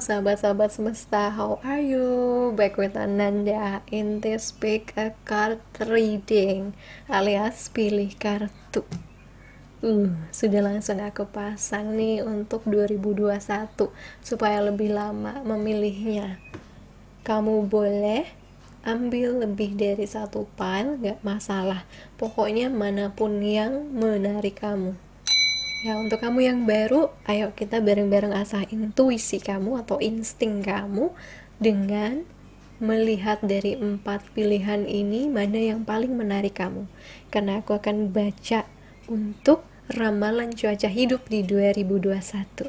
sahabat-sahabat semesta, how are you? Back with Ananda in this pick a card reading alias pilih kartu. Sudah langsung aku pasang nih untuk 2021 supaya lebih lama memilihnya. Kamu boleh ambil lebih dari satu pile, gak masalah. Pokoknya manapun yang menarik kamu. Ya, untuk kamu yang baru, ayo kita bareng-bareng asah intuisi kamu atau insting kamu dengan melihat dari 4 pilihan ini mana yang paling menarik kamu. Karena aku akan baca untuk ramalan cuaca hidup di 2021.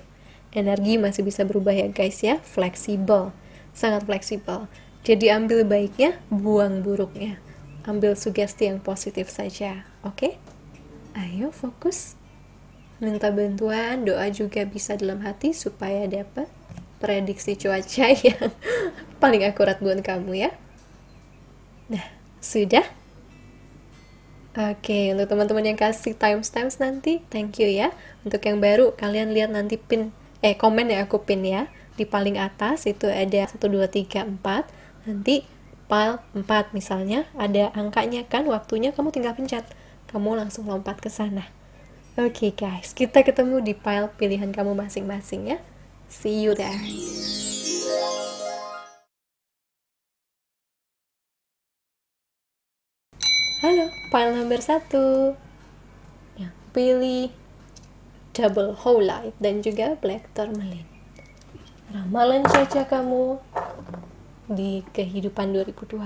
Energi masih bisa berubah ya guys ya, fleksibel, sangat fleksibel. Jadi ambil baiknya, buang buruknya. Ambil sugesti yang positif saja, oke? Ayo fokus. Minta bantuan, doa juga bisa dalam hati supaya dapat prediksi cuaca yang paling akurat buat kamu ya. Nah, sudah? Oke, untuk teman-teman yang kasih timestamps nanti, thank you ya. Untuk yang baru, kalian lihat nanti komen ya, aku pin ya. Di paling atas itu ada 1, 2, 3, 4. Nanti pile 4 misalnya, ada angkanya kan, waktunya kamu tinggal pencet. Kamu langsung lompat ke sana. Oke guys, kita ketemu di pile pilihan kamu masing-masing ya. See you there. Halo, pile nomor 1. Yang pilih double whole light dan juga black tourmaline. Ramalan cuaca kamu di kehidupan 2021.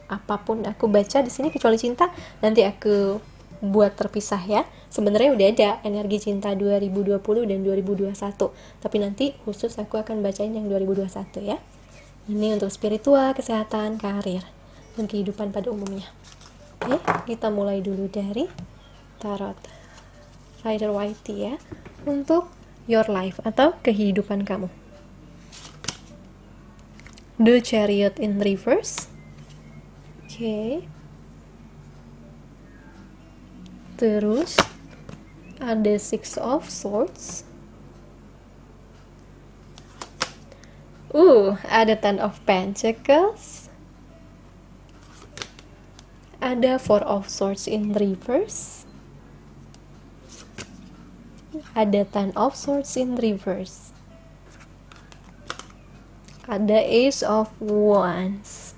Apapun aku baca di sini kecuali cinta, nanti aku buat terpisah ya. Sebenarnya udah ada energi cinta 2020 dan 2021, tapi nanti khusus aku akan bacain yang 2021 ya. Ini untuk spiritual, kesehatan, karir, dan kehidupan pada umumnya. Oke, kita mulai dulu dari tarot Rider Waite ya, untuk your life atau kehidupan kamu. The Chariot in reverse. Oke. Terus ada Six of Swords. Ada Ten of Pentacles. Ada Four of Swords in reverse. Ada Ten of Swords in reverse. Ada Ace of Wands.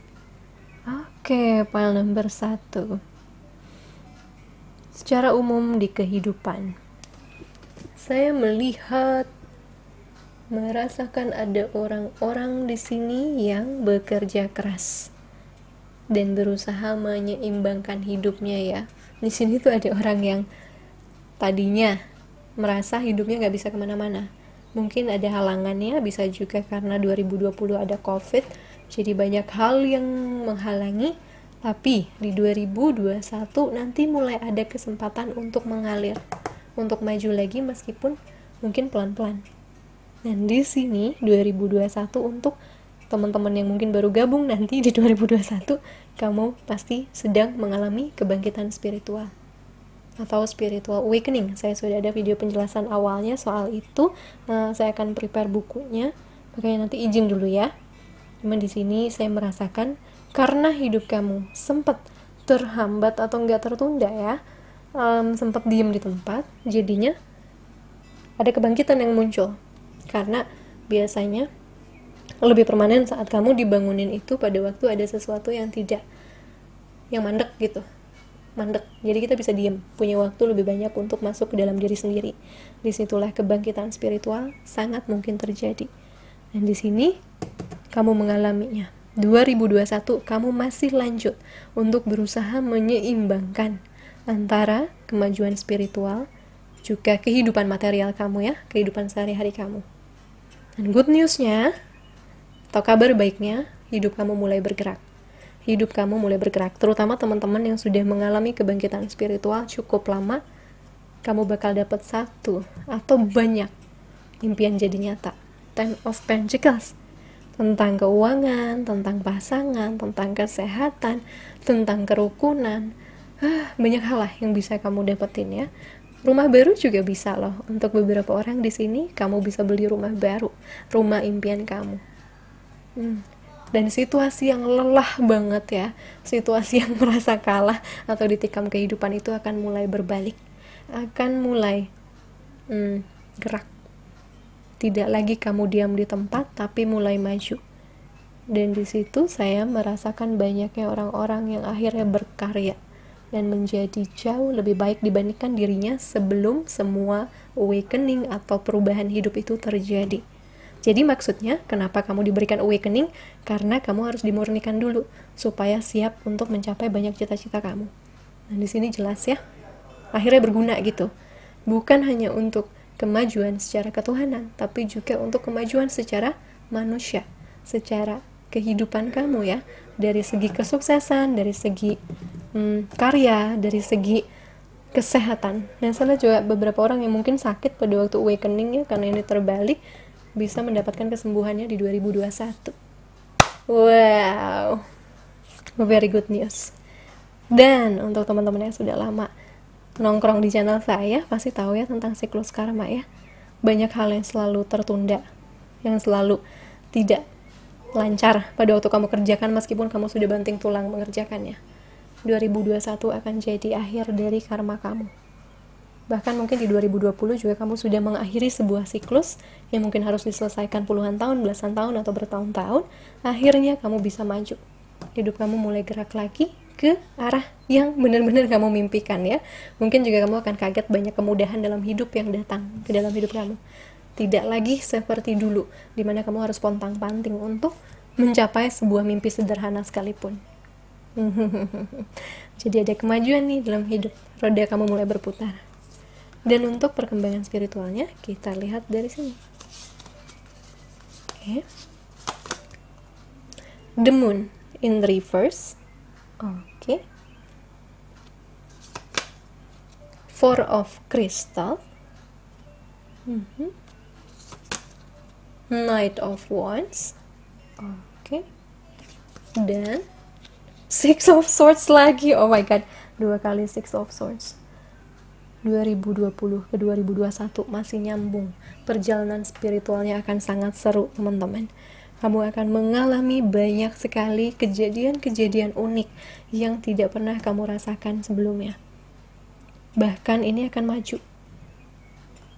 Oke, pile nomor 1. Secara umum di kehidupan, saya merasakan ada orang-orang di sini yang bekerja keras dan berusaha menyeimbangkan hidupnya ya. Di sini tuh ada orang yang tadinya merasa hidupnya nggak bisa kemana-mana. Mungkin ada halangannya, bisa juga karena 2020 ada COVID, jadi banyak hal yang menghalangi. Tapi di 2021 nanti mulai ada kesempatan untuk mengalir, untuk maju lagi meskipun mungkin pelan-pelan. Dan di sini 2021 untuk teman-teman yang mungkin baru gabung nanti di 2021, kamu pasti sedang mengalami kebangkitan spiritual atau spiritual awakening. Saya sudah ada video penjelasan awalnya soal itu. Saya akan prepare bukunya, makanya nanti izin dulu ya. Cuman di sini saya merasakan karena hidup kamu sempat terhambat atau enggak tertunda ya, sempat diem di tempat, jadinya ada kebangkitan yang muncul. Karena biasanya lebih permanen saat kamu dibangunin itu pada waktu ada sesuatu yang mandek gitu, mandek. Jadi kita bisa diem, punya waktu lebih banyak untuk masuk ke dalam diri sendiri. Disitulah kebangkitan spiritual sangat mungkin terjadi. Dan di sini kamu mengalaminya. 2021 kamu masih lanjut untuk berusaha menyeimbangkan antara kemajuan spiritual juga kehidupan material kamu ya, kehidupan sehari-hari kamu. Dan good newsnya atau kabar baiknya, hidup kamu mulai bergerak. Hidup kamu mulai bergerak, terutama teman-teman yang sudah mengalami kebangkitan spiritual cukup lama. Kamu bakal dapat satu atau banyak impian jadi nyata. Ten of Pentacles, tentang keuangan, tentang pasangan, tentang kesehatan, tentang kerukunan. Banyak hal lah yang bisa kamu dapetin ya. Rumah baru juga bisa loh. Untuk beberapa orang di sini, kamu bisa beli rumah baru, rumah impian kamu. Dan situasi yang lelah banget ya, situasi yang merasa kalah atau ditikam kehidupan itu akan mulai berbalik, akan mulai gerak. Tidak lagi kamu diam di tempat, tapi mulai maju. Dan di situ saya merasakan banyaknya orang-orang yang akhirnya berkarya dan menjadi jauh lebih baik dibandingkan dirinya sebelum semua awakening atau perubahan hidup itu terjadi. Jadi maksudnya, kenapa kamu diberikan awakening? Karena kamu harus dimurnikan dulu, supaya siap untuk mencapai banyak cita-cita kamu. Nah, di sini jelas ya, akhirnya berguna gitu. Bukan hanya untuk kemajuan secara ketuhanan, tapi juga untuk kemajuan secara manusia, secara kehidupan kamu ya, dari segi kesuksesan, dari segi karya, dari segi kesehatan. Nah, saya juga beberapa orang yang mungkin sakit pada waktu awakening ya, karena ini terbalik, bisa mendapatkan kesembuhannya di 2021. Wow, very good news. Dan untuk teman-teman yang sudah lama nongkrong di channel saya, pasti tahu ya tentang siklus karma ya. Banyak hal yang selalu tertunda, yang selalu tidak lancar pada waktu kamu kerjakan meskipun kamu sudah banting tulang mengerjakannya. 2021 akan jadi akhir dari karma kamu. Bahkan mungkin di 2020 juga kamu sudah mengakhiri sebuah siklus yang mungkin harus diselesaikan puluhan tahun, belasan tahun, atau bertahun-tahun. Akhirnya kamu bisa maju. Hidup kamu mulai gerak lagi ke arah yang benar-benar kamu mimpikan ya. Mungkin juga kamu akan kaget banyak kemudahan dalam hidup yang datang ke dalam hidup kamu. Tidak lagi seperti dulu, dimana kamu harus pontang-panting untuk mencapai sebuah mimpi sederhana sekalipun. Jadi ada kemajuan nih dalam hidup. Roda kamu mulai berputar. Dan untuk perkembangan spiritualnya, kita lihat dari sini. Oke. The Moon in reverse. Oke. Four of Crystal. Knight of Wands. Oke. Dan Six of Swords lagi. Oh my god. 2 kali Six of Swords. 2020 ke 2021 masih nyambung. Perjalanan spiritualnya akan sangat seru, teman-teman. Kamu akan mengalami banyak sekali kejadian-kejadian unik yang tidak pernah kamu rasakan sebelumnya. Bahkan ini akan maju.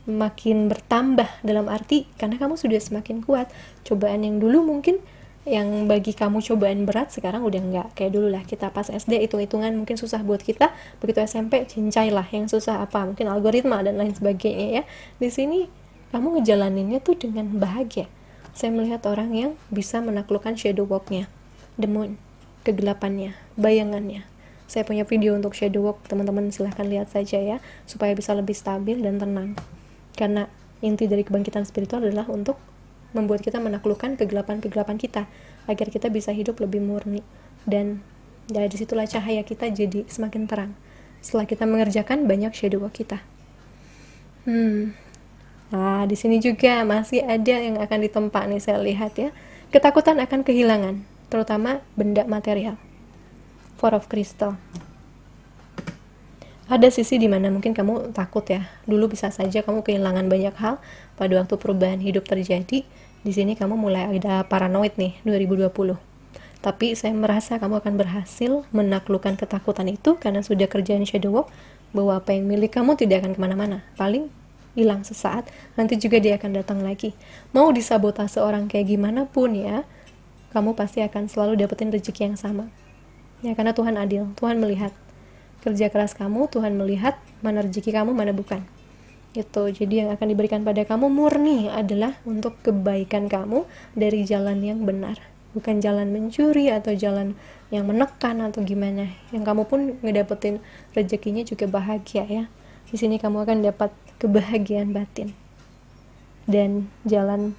Makin bertambah dalam arti karena kamu sudah semakin kuat. Cobaan yang dulu mungkin yang bagi kamu cobaan berat sekarang udah enggak kayak dulu lah. Kita pas SD hitung-hitungan mungkin susah buat kita, begitu SMP cincai lah yang susah apa, mungkin algoritma dan lain sebagainya ya. Di sini kamu ngejalaninnya tuh dengan bahagia. Saya melihat orang yang bisa menaklukkan shadow walk-nya, the moon, kegelapannya, bayangannya. Saya punya video untuk shadow walk, teman-teman silahkan lihat saja ya, supaya bisa lebih stabil dan tenang. Karena inti dari kebangkitan spiritual adalah untuk membuat kita menaklukkan kegelapan-kegelapan kita agar kita bisa hidup lebih murni, dan dari disitulah cahaya kita jadi semakin terang setelah kita mengerjakan banyak shadow work kita. Nah, di sini juga masih ada yang akan ditempa nih, saya lihat ya. Ketakutan akan kehilangan, terutama benda material. Four of Crystal. Ada sisi dimana mungkin kamu takut ya. Dulu bisa saja kamu kehilangan banyak hal pada waktu perubahan hidup terjadi. Di sini kamu mulai ada paranoid nih 2020. Tapi saya merasa kamu akan berhasil menaklukkan ketakutan itu karena sudah kerjaan shadow work, bahwa apa yang milik kamu tidak akan kemana-mana. Paling hilang sesaat, nanti juga dia akan datang lagi. Mau disabotase orang kayak gimana pun ya, kamu pasti akan selalu dapetin rezeki yang sama. Ya, karena Tuhan adil, Tuhan melihat kerja keras kamu, Tuhan melihat mana rezeki kamu, mana bukan. Itu, jadi yang akan diberikan pada kamu murni adalah untuk kebaikan kamu dari jalan yang benar, bukan jalan mencuri atau jalan yang menekan atau gimana. Yang kamu pun ngedapetin rezekinya juga bahagia ya. Di sini kamu akan dapat kebahagiaan batin dan jalan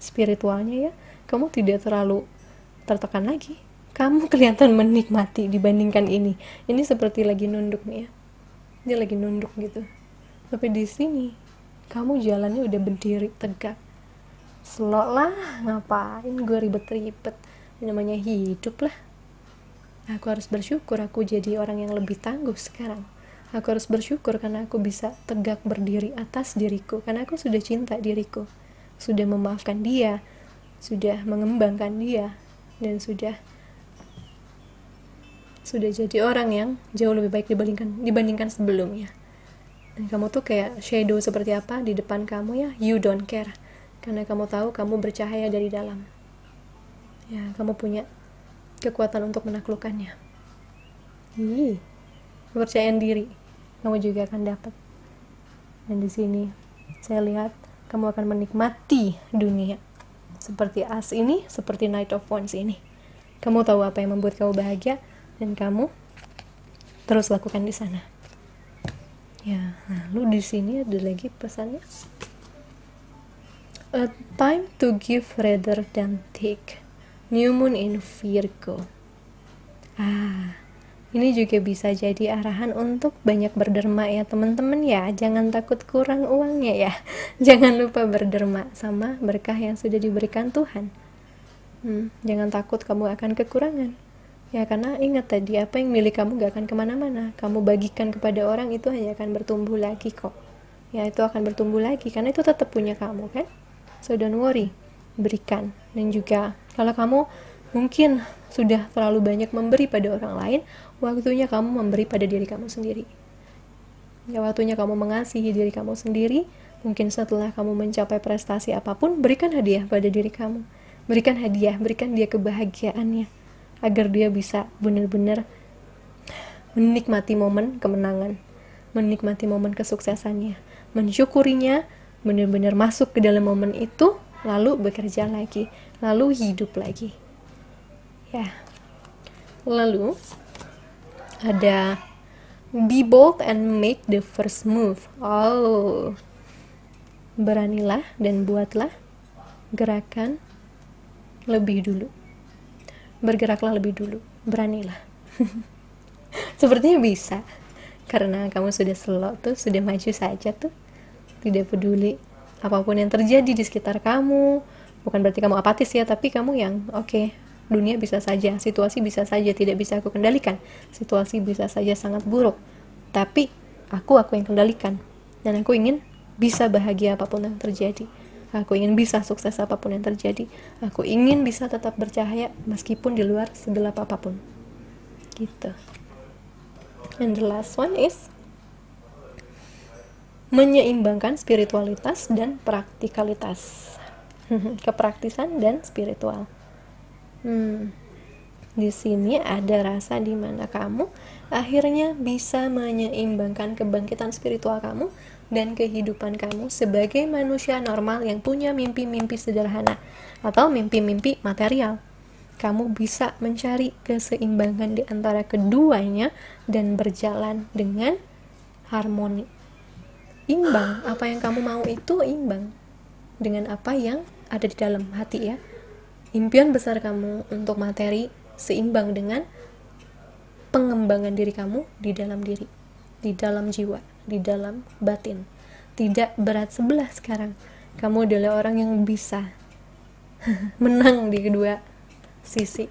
spiritualnya ya. Kamu tidak terlalu tertekan lagi. Kamu kelihatan menikmati dibandingkan ini. Ini seperti lagi nunduk nih ya. Dia lagi nunduk gitu. Tapi di sini kamu jalannya udah berdiri tegak. Slow lah, ngapain gue ribet-ribet. Namanya hidup lah. Aku harus bersyukur aku jadi orang yang lebih tangguh sekarang. Aku harus bersyukur karena aku bisa tegak berdiri atas diriku, karena aku sudah cinta diriku, sudah memaafkan dia, sudah mengembangkan dia, dan sudah jadi orang yang jauh lebih baik dibandingkan sebelumnya. Dan kamu tuh kayak shadow seperti apa di depan kamu ya, you don't care, karena kamu tahu kamu bercahaya dari dalam ya, kamu punya kekuatan untuk menaklukkannya. Kepercayaan diri kamu juga akan dapat. Dan di sini saya lihat kamu akan menikmati dunia seperti As ini, seperti Knight of Wands ini. Kamu tahu apa yang membuat kamu bahagia, dan kamu terus lakukan di sana. Ya, lalu di sini ada lagi pesannya. A time to give rather than take. New Moon in Virgo. Ini juga bisa jadi arahan untuk banyak berderma ya teman-teman ya. Jangan takut kurang uangnya ya. Jangan lupa berderma sama berkah yang sudah diberikan Tuhan. Jangan takut kamu akan kekurangan. Ya, karena ingat tadi, apa yang milik kamu gak akan kemana-mana. Kamu bagikan kepada orang, itu hanya akan bertumbuh lagi kok. Ya, itu akan bertumbuh lagi, karena itu tetap punya kamu kan. So don't worry, berikan. Dan juga kalau kamu mungkin sudah terlalu banyak memberi pada orang lain, waktunya kamu memberi pada diri kamu sendiri. Ya, waktunya kamu mengasihi diri kamu sendiri. Mungkin setelah kamu mencapai prestasi apapun, berikan hadiah pada diri kamu. Berikan hadiah, berikan dia kebahagiaannya, agar dia bisa benar-benar menikmati momen kemenangan, menikmati momen kesuksesannya, mensyukurinya, benar-benar masuk ke dalam momen itu, lalu bekerja lagi, lalu hidup lagi. Ya. Lalu ada be bold and make the first move. Beranilah dan buatlah gerakan lebih dulu. Bergeraklah lebih dulu, beranilah. Sepertinya bisa, karena kamu sudah slow tuh, sudah maju saja tuh, tidak peduli apapun yang terjadi di sekitar kamu. Bukan berarti kamu apatis ya, tapi kamu yang oke, dunia bisa saja, situasi bisa saja tidak bisa aku kendalikan, situasi bisa saja sangat buruk, tapi aku yang kendalikan, dan aku ingin bisa bahagia apapun yang terjadi. Aku ingin bisa sukses apapun yang terjadi. Aku ingin bisa tetap bercahaya meskipun di luar segelap apapun. Gitu. And the last one is menyeimbangkan spiritualitas dan praktikalitas. Kepraktisan dan spiritual. Di sini ada rasa di mana kamu akhirnya bisa menyeimbangkan kebangkitan spiritual kamu dan kehidupan kamu sebagai manusia normal yang punya mimpi-mimpi sederhana atau mimpi-mimpi material. Kamu bisa mencari keseimbangan di antara keduanya dan berjalan dengan harmoni. Imbang, apa yang kamu mau itu imbang dengan apa yang ada di dalam hati ya. Impian besar kamu untuk materi seimbang dengan pengembangan diri kamu di dalam diri, di dalam jiwa, di dalam batin. Tidak berat sebelah sekarang. Kamu adalah orang yang bisa menang di kedua sisi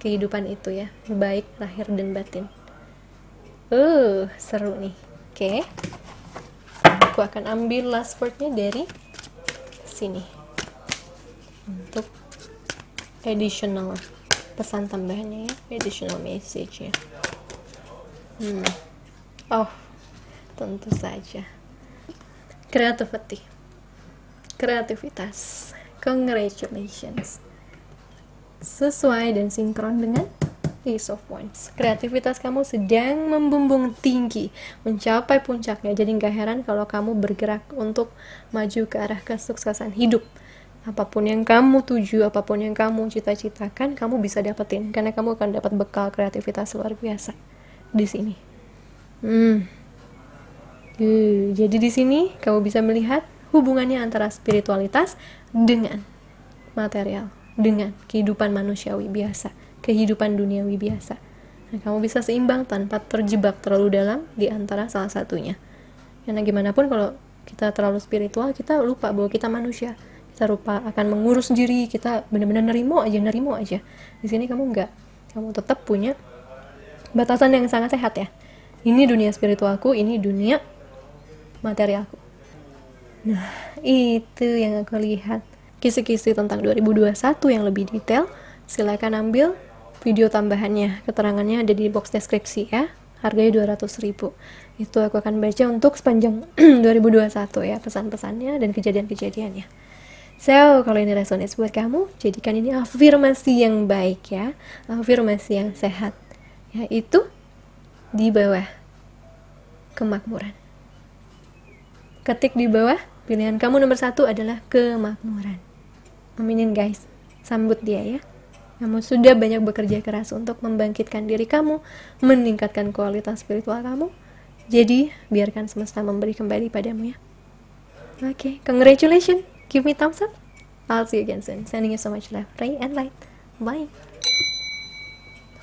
kehidupan itu ya, baik lahir dan batin. Seru nih. Oke. Aku akan ambil last word-nya dari sini untuk additional pesan tambahannya ya, additional message-nya. Tentu saja kreativitas, congratulations, sesuai dan sinkron dengan Ace of Wands. Kreativitas kamu sedang membumbung tinggi, mencapai puncaknya. Jadi gak heran kalau kamu bergerak untuk maju ke arah kesuksesan hidup. Apapun yang kamu tuju, apapun yang kamu cita-citakan, kamu bisa dapetin, karena kamu akan dapat bekal kreativitas luar biasa di sini. Jadi di sini kamu bisa melihat hubungannya antara spiritualitas dengan material, dengan kehidupan manusiawi biasa, kehidupan duniawi biasa. Nah, kamu bisa seimbang tanpa terjebak terlalu dalam di antara salah satunya. Karena gimana pun kalau kita terlalu spiritual, kita lupa bahwa kita manusia. Kita lupa akan mengurus diri, kita benar-benar nerimo aja. Di sini kamu enggak. Kamu tetap punya batasan yang sangat sehat ya. Ini dunia spiritualku, ini dunia materi aku. Nah, itu yang aku lihat. Kisi-kisi tentang 2021 yang lebih detail, silakan ambil video tambahannya. Keterangannya ada di box deskripsi ya. Harganya 200.000. Itu aku akan baca untuk sepanjang 2021 ya, pesan-pesannya dan kejadian-kejadiannya. So, kalau ini resonates buat kamu, jadikan ini afirmasi yang baik ya. Afirmasi yang sehat. Yaitu di bawah kemakmuran. Ketik di bawah, pilihan kamu nomor 1 adalah kemakmuran. Aminin guys, sambut dia ya. Kamu sudah banyak bekerja keras untuk membangkitkan diri kamu, meningkatkan kualitas spiritual kamu. Jadi, biarkan semesta memberi kembali padamu ya. Okay, congratulations. Give me thumbs up. I'll see you again soon. Sending you so much love, ray, and light. Bye.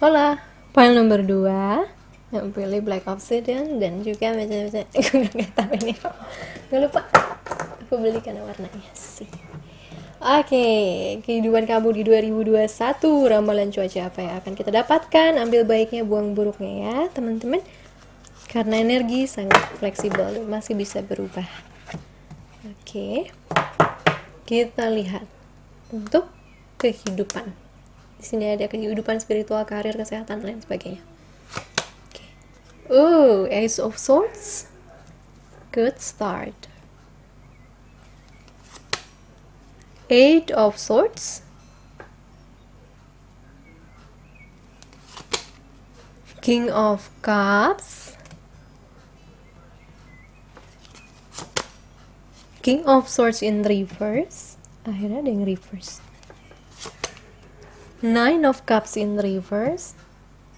Hola. File nomor 2. Yang pilih Black Obsidian dan juga macam-macam. Gak tahu ini. Gak lupa. Aku beli karena warnanya sih. Oke, kehidupan kamu di 2021, ramalan cuaca apa yang akan kita dapatkan? Ambil baiknya, buang buruknya ya, teman-teman. Karena energi sangat fleksibel dan masih bisa berubah. Oke, kita lihat untuk kehidupan. Di sini ada kehidupan spiritual, karir, kesehatan, dan lain sebagainya. Ace of Swords. Good start. Eight of Swords. King of Cups. King of Swords in reverse. Akhirnya ada yang reverse. Nine of Cups in reverse.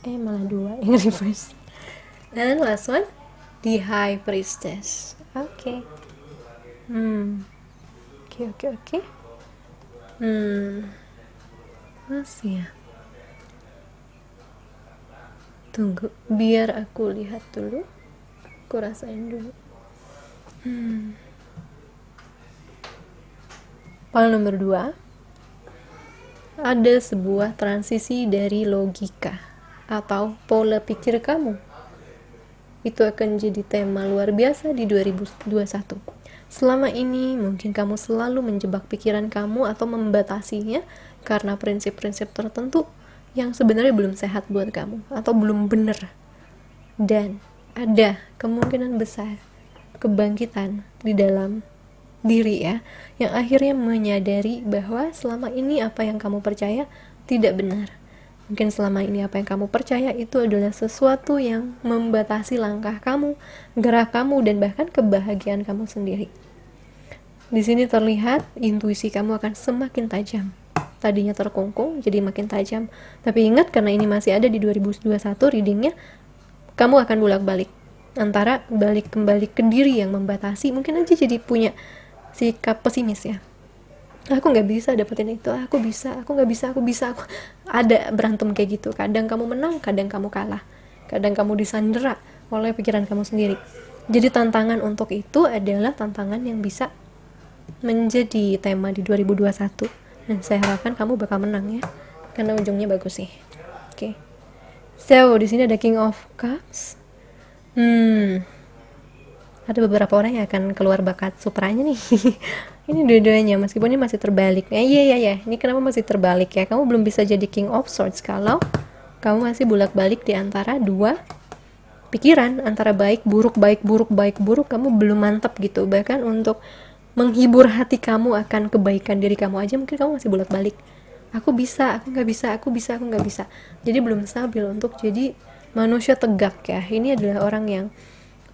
Malah 2 yang reverse. And last one, the High Priestess. Oke. Oke. Masih ya. Tunggu, biar aku lihat dulu. Aku rasain dulu. File nomor 2. Ada sebuah transisi dari logika atau pola pikir kamu. Itu akan jadi tema luar biasa di 2021. Selama ini mungkin kamu selalu menjebak pikiran kamu atau membatasinya karena prinsip-prinsip tertentu yang sebenarnya belum sehat buat kamu atau belum benar. Dan ada kemungkinan besar kebangkitan di dalam diri ya, yang akhirnya menyadari bahwa selama ini apa yang kamu percaya tidak benar. Mungkin selama ini apa yang kamu percaya itu adalah sesuatu yang membatasi langkah kamu, gerak kamu, dan bahkan kebahagiaan kamu sendiri. Di sini terlihat intuisi kamu akan semakin tajam. Tadinya terkungkung, jadi makin tajam. Tapi ingat, karena ini masih ada di 2021 readingnya, kamu akan bolak-balik. Antara balik kembali ke diri yang membatasi, mungkin aja jadi punya sikap pesimis ya. Aku nggak bisa dapetin itu, aku nggak bisa, aku ada berantem kayak gitu. Kadang kamu menang, kadang kamu kalah, kadang kamu disandera oleh pikiran kamu sendiri. Jadi tantangan untuk itu adalah tantangan yang bisa menjadi tema di 2021, dan saya harapkan kamu bakal menang ya, karena ujungnya bagus sih. Oke. So di sini ada King of Cups. Ada beberapa orang yang akan keluar bakat supranya nih. Ini dua-duanya, meskipun ini masih terbalik. Iya. Ini kenapa masih terbalik ya? Kamu belum bisa jadi King of Swords kalau kamu masih bolak-balik di antara dua pikiran, antara baik buruk, kamu belum mantap gitu. Bahkan untuk menghibur hati kamu akan kebaikan diri kamu aja, mungkin kamu masih bolak-balik. Aku bisa, aku nggak bisa. Jadi belum stabil untuk jadi manusia tegak ya. Ini adalah orang yang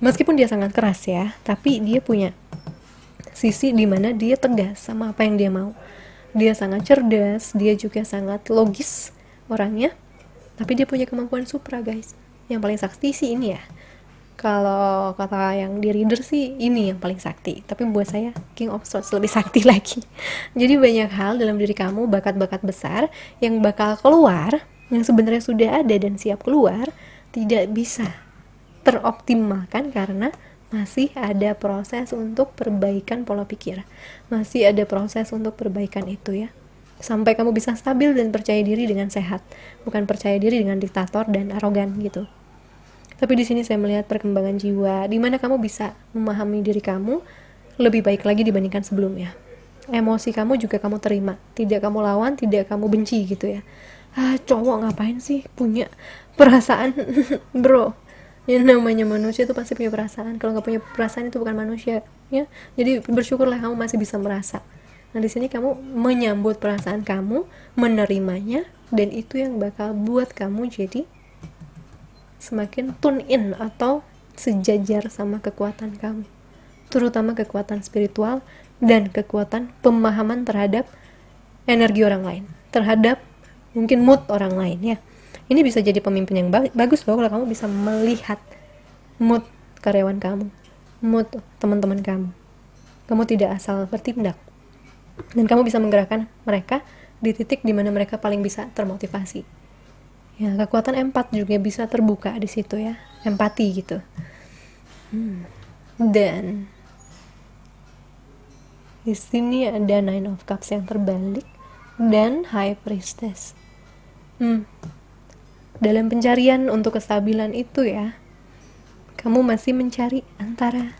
meskipun dia sangat keras ya, tapi dia punya sisi dimana dia tegas sama apa yang dia mau. Dia sangat cerdas, dia juga sangat logis orangnya, tapi dia punya kemampuan supra guys. Yang paling sakti sih ini ya, kalau kata yang di reader sih ini yang paling sakti, tapi buat saya King of Swords lebih sakti lagi. Jadi banyak hal dalam diri kamu, bakat-bakat besar yang bakal keluar, yang sebenarnya sudah ada dan siap keluar, tidak bisa teroptimalkan karena masih ada proses untuk perbaikan pola pikir, masih ada proses untuk perbaikan itu ya, sampai kamu bisa stabil dan percaya diri dengan sehat, bukan percaya diri dengan diktator dan arogan gitu. Tapi di sini saya melihat perkembangan jiwa, di mana kamu bisa memahami diri kamu lebih baik lagi dibandingkan sebelumnya. Emosi kamu juga kamu terima, tidak kamu lawan, tidak kamu benci gitu ya. Cowok ngapain sih punya perasaan? Bro, yang namanya manusia itu pasti punya perasaan. Kalau nggak punya perasaan itu bukan manusia ya. Jadi bersyukurlah kamu masih bisa merasa. Nah di sini kamu menyambut perasaan kamu, menerimanya, dan itu yang bakal buat kamu jadi semakin tune in atau sejajar sama kekuatan kamu, terutama kekuatan spiritual dan kekuatan pemahaman terhadap energi orang lain, terhadap mungkin mood orang lain ya. Ini bisa jadi pemimpin yang bagus loh kalau kamu bisa melihat mood karyawan kamu, mood teman-teman kamu. Kamu tidak asal bertindak, dan kamu bisa menggerakkan mereka di titik dimana mereka paling bisa termotivasi. Ya, kekuatan empat juga bisa terbuka di situ ya, empati gitu. Dan di sini ada Nine of Cups yang terbalik dan High Priestess. Dalam pencarian untuk kestabilan itu ya, kamu masih mencari antara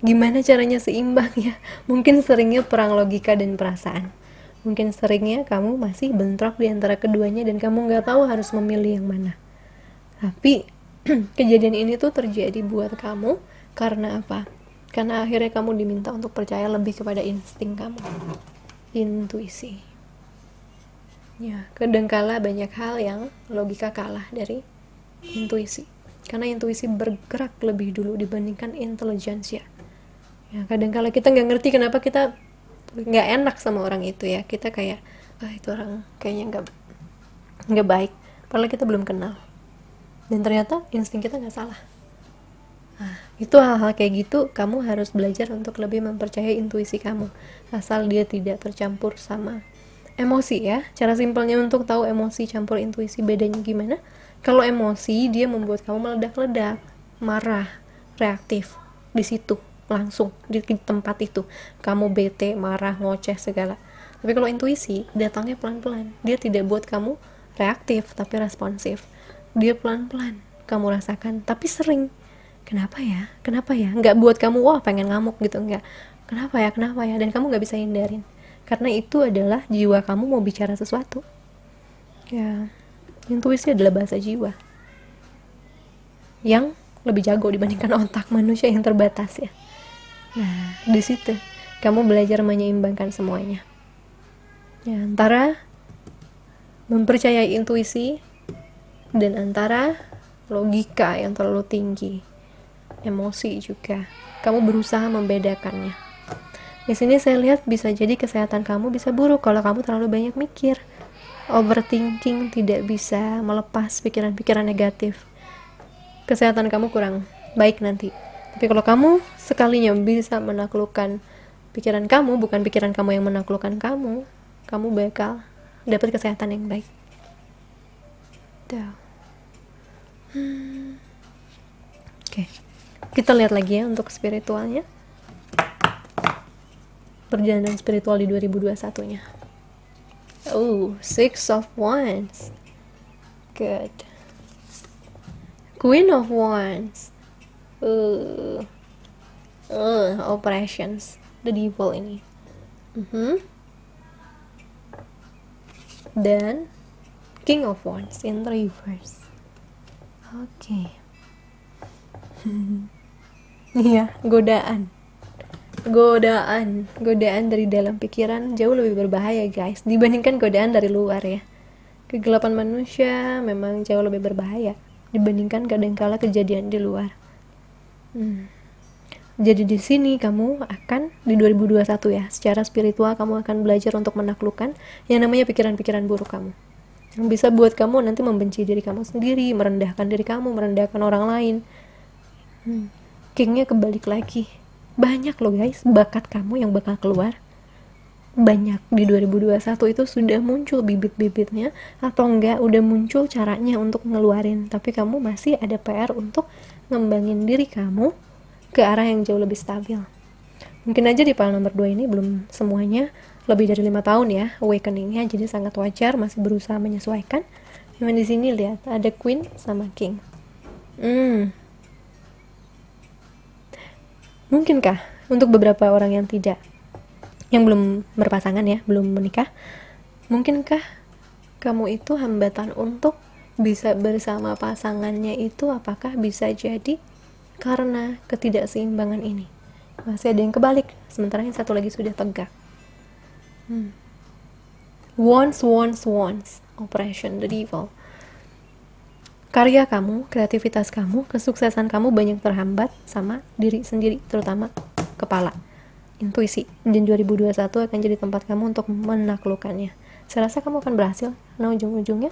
gimana caranya seimbang ya. Mungkin seringnya perang logika dan perasaan. Mungkin seringnya kamu masih bentrok di antara keduanya dan kamu nggak tahu harus memilih yang mana. Tapi kejadian ini tuh terjadi buat kamu karena apa? Karena akhirnya kamu diminta untuk percaya lebih kepada insting kamu, intuisi. Ya, kadangkala banyak hal yang logika kalah dari intuisi. Karena intuisi bergerak lebih dulu dibandingkan intelijensia. Ya, kadangkala kita nggak ngerti kenapa kita nggak enak sama orang itu ya. Kita kayak, itu orang kayaknya nggak baik. Padahal kita belum kenal. Dan ternyata insting kita nggak salah. Nah, itu hal-hal kayak gitu, kamu harus belajar untuk lebih mempercayai intuisi kamu. Asal dia tidak tercampur sama emosi ya. Cara simpelnya untuk tahu emosi campur intuisi bedanya gimana? Kalau emosi dia membuat kamu meledak-ledak, marah, reaktif di situ langsung di tempat itu. Kamu bete, marah, ngoceh segala. Tapi kalau intuisi datangnya pelan-pelan. Dia tidak buat kamu reaktif tapi responsif. Dia pelan-pelan kamu rasakan tapi sering. Kenapa ya? Kenapa ya? Nggak buat kamu wah pengen ngamuk gitu, nggak. Kenapa ya? Kenapa ya? Dan kamu nggak bisa hindarin. Karena itu adalah jiwa kamu mau bicara sesuatu. Ya, intuisi adalah bahasa jiwa yang lebih jago dibandingkan otak manusia yang terbatas ya. Nah, di situ kamu belajar menyeimbangkan semuanya. Ya, antara mempercayai intuisi dan antara logika yang terlalu tinggi, emosi juga. Kamu berusaha membedakannya. Di sini saya lihat bisa jadi kesehatan kamu bisa buruk kalau kamu terlalu banyak mikir. Overthinking, tidak bisa melepas pikiran-pikiran negatif. Kesehatan kamu kurang baik nanti. Tapi kalau kamu sekalinya bisa menaklukkan pikiran kamu, bukan pikiran kamu yang menaklukkan kamu, kamu bakal dapat kesehatan yang baik. Oke. Kita lihat lagi ya untuk spiritualnya. Perjalanan spiritual di 2021-nya. Six of Wands. Good. Queen of Wands. Operations. The Devil ini. Dan King of Wands in reverse. Oke. Iya, godaan dari dalam pikiran jauh lebih berbahaya guys dibandingkan godaan dari luar ya. Kegelapan manusia memang jauh lebih berbahaya dibandingkan kadangkala kejadian di luar. Jadi di sini kamu akan di 2021 ya, secara spiritual kamu akan belajar untuk menaklukkan yang namanya pikiran-pikiran buruk kamu yang bisa buat kamu nanti membenci diri kamu sendiri, merendahkan diri kamu, merendahkan orang lain. Kingnya kebalik lagi. Banyak loh guys bakat kamu yang bakal keluar. Banyak di 2021 itu sudah muncul bibit-bibitnya atau enggak udah muncul caranya untuk ngeluarin, tapi kamu masih ada PR untuk ngembangin diri kamu ke arah yang jauh lebih stabil. Mungkin aja di pile nomor 2 ini belum semuanya lebih dari 5 tahun ya awakeningnya, jadi sangat wajar masih berusaha menyesuaikan. Cuman di sini lihat ada Queen sama King. Hmm, mungkinkah untuk beberapa orang yang tidak, yang belum berpasangan ya, belum menikah, mungkinkah kamu itu hambatan untuk bisa bersama pasangannya itu apakah bisa jadi karena ketidakseimbangan ini? Masih ada yang kebalik, sementara yang satu lagi sudah tegak. Wants, Operation the Devil. Karya kamu, kreativitas kamu, kesuksesan kamu banyak terhambat sama diri sendiri, terutama kepala, intuisi. Dan 2021 akan jadi tempat kamu untuk menaklukkannya. Saya rasa kamu akan berhasil, karena ujung-ujungnya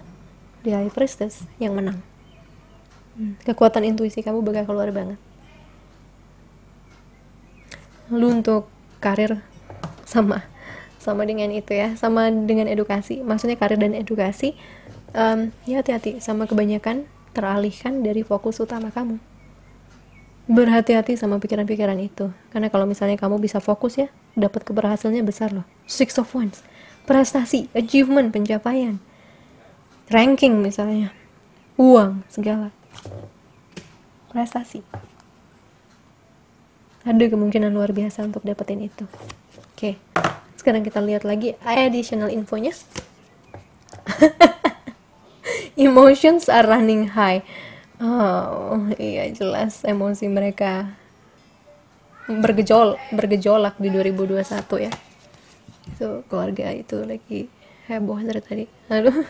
di High Priestess yang menang. Kekuatan intuisi kamu bakal keluar banget. Lalu untuk karir, sama dengan itu ya, sama dengan edukasi, maksudnya karir dan edukasi, ya hati-hati sama kebanyakan teralihkan dari fokus utama kamu. Berhati-hati sama pikiran-pikiran itu, karena kalau misalnya kamu bisa fokus ya, dapat keberhasilannya besar loh. Six of Wands, prestasi, achievement, pencapaian, ranking misalnya, uang, segala prestasi, ada kemungkinan luar biasa untuk dapetin itu. Oke, sekarang kita lihat lagi additional infonya. Emotions are running high. Oh iya, jelas emosi mereka bergejolak di 2021 ya. So keluarga itu lagi heboh dari tadi. Aduh,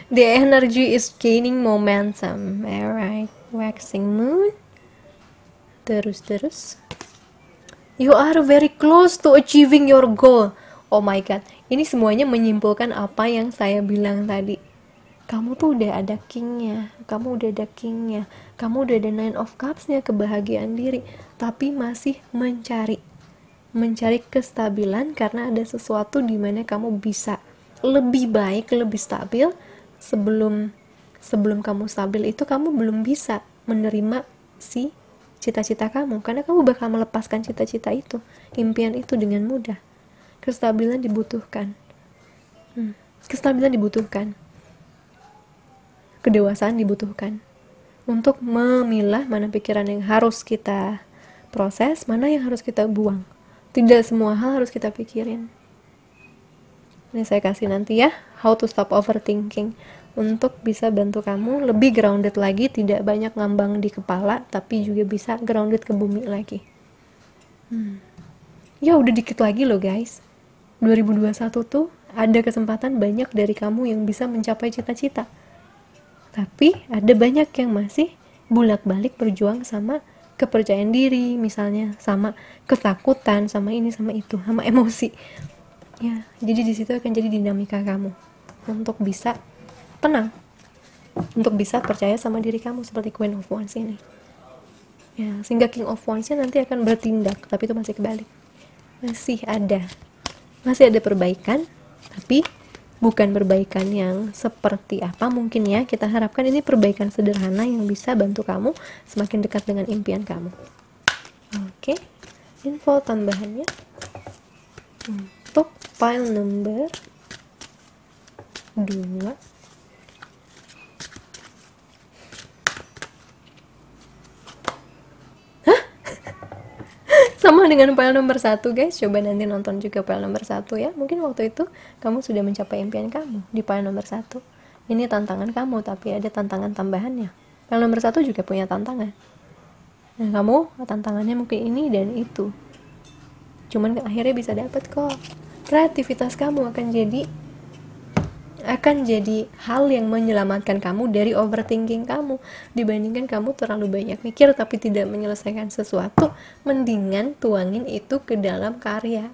the energy is gaining momentum. Alright, waxing moon. Terus you are very close to achieving your goal. Oh my god, ini semuanya menyimpulkan apa yang saya bilang tadi. Kamu tuh udah ada kingnya, kamu udah ada Nine of Cups-nya, kebahagiaan diri, tapi masih mencari kestabilan karena ada sesuatu di mana kamu bisa lebih baik, lebih stabil. Sebelum kamu stabil itu kamu belum bisa menerima si cita-cita kamu, karena kamu bakal melepaskan cita-cita itu, impian itu dengan mudah. Kestabilan dibutuhkan. Kedewasaan dibutuhkan untuk memilah mana pikiran yang harus kita proses, mana yang harus kita buang. Tidak semua hal harus kita pikirin. Ini saya kasih nanti ya, how to stop overthinking, untuk bisa bantu kamu lebih grounded lagi, tidak banyak ngambang di kepala, tapi juga bisa grounded ke bumi lagi. Ya udah dikit lagi loh guys, 2021 tuh ada kesempatan banyak dari kamu yang bisa mencapai cita-cita. Tapi ada banyak yang masih bolak-balik berjuang sama kepercayaan diri misalnya, sama ketakutan, sama ini, sama itu, sama emosi. Ya, jadi di situ akan jadi dinamika kamu untuk bisa tenang, untuk bisa percaya sama diri kamu seperti Queen of Wands ini. Ya, sehingga King of Wands-nya nanti akan bertindak, tapi itu masih kebalik. Masih ada perbaikan, tapi bukan perbaikan yang seperti apa mungkin ya kita harapkan. Ini perbaikan sederhana yang bisa bantu kamu semakin dekat dengan impian kamu. Oke, info tambahannya untuk file number 2. Sama dengan file nomor 1 guys, coba nanti nonton juga file nomor 1 ya. Mungkin waktu itu kamu sudah mencapai impian kamu di file nomor 1. Ini tantangan kamu, tapi ada tantangan tambahannya. File nomor 1 juga punya tantangan. Nah, kamu tantangannya mungkin ini dan itu. Cuman akhirnya bisa dapat kok. Kreativitas kamu akan jadi hal yang menyelamatkan kamu dari overthinking kamu. Dibandingkan kamu terlalu banyak mikir tapi tidak menyelesaikan sesuatu, mendingan tuangin itu ke dalam karya,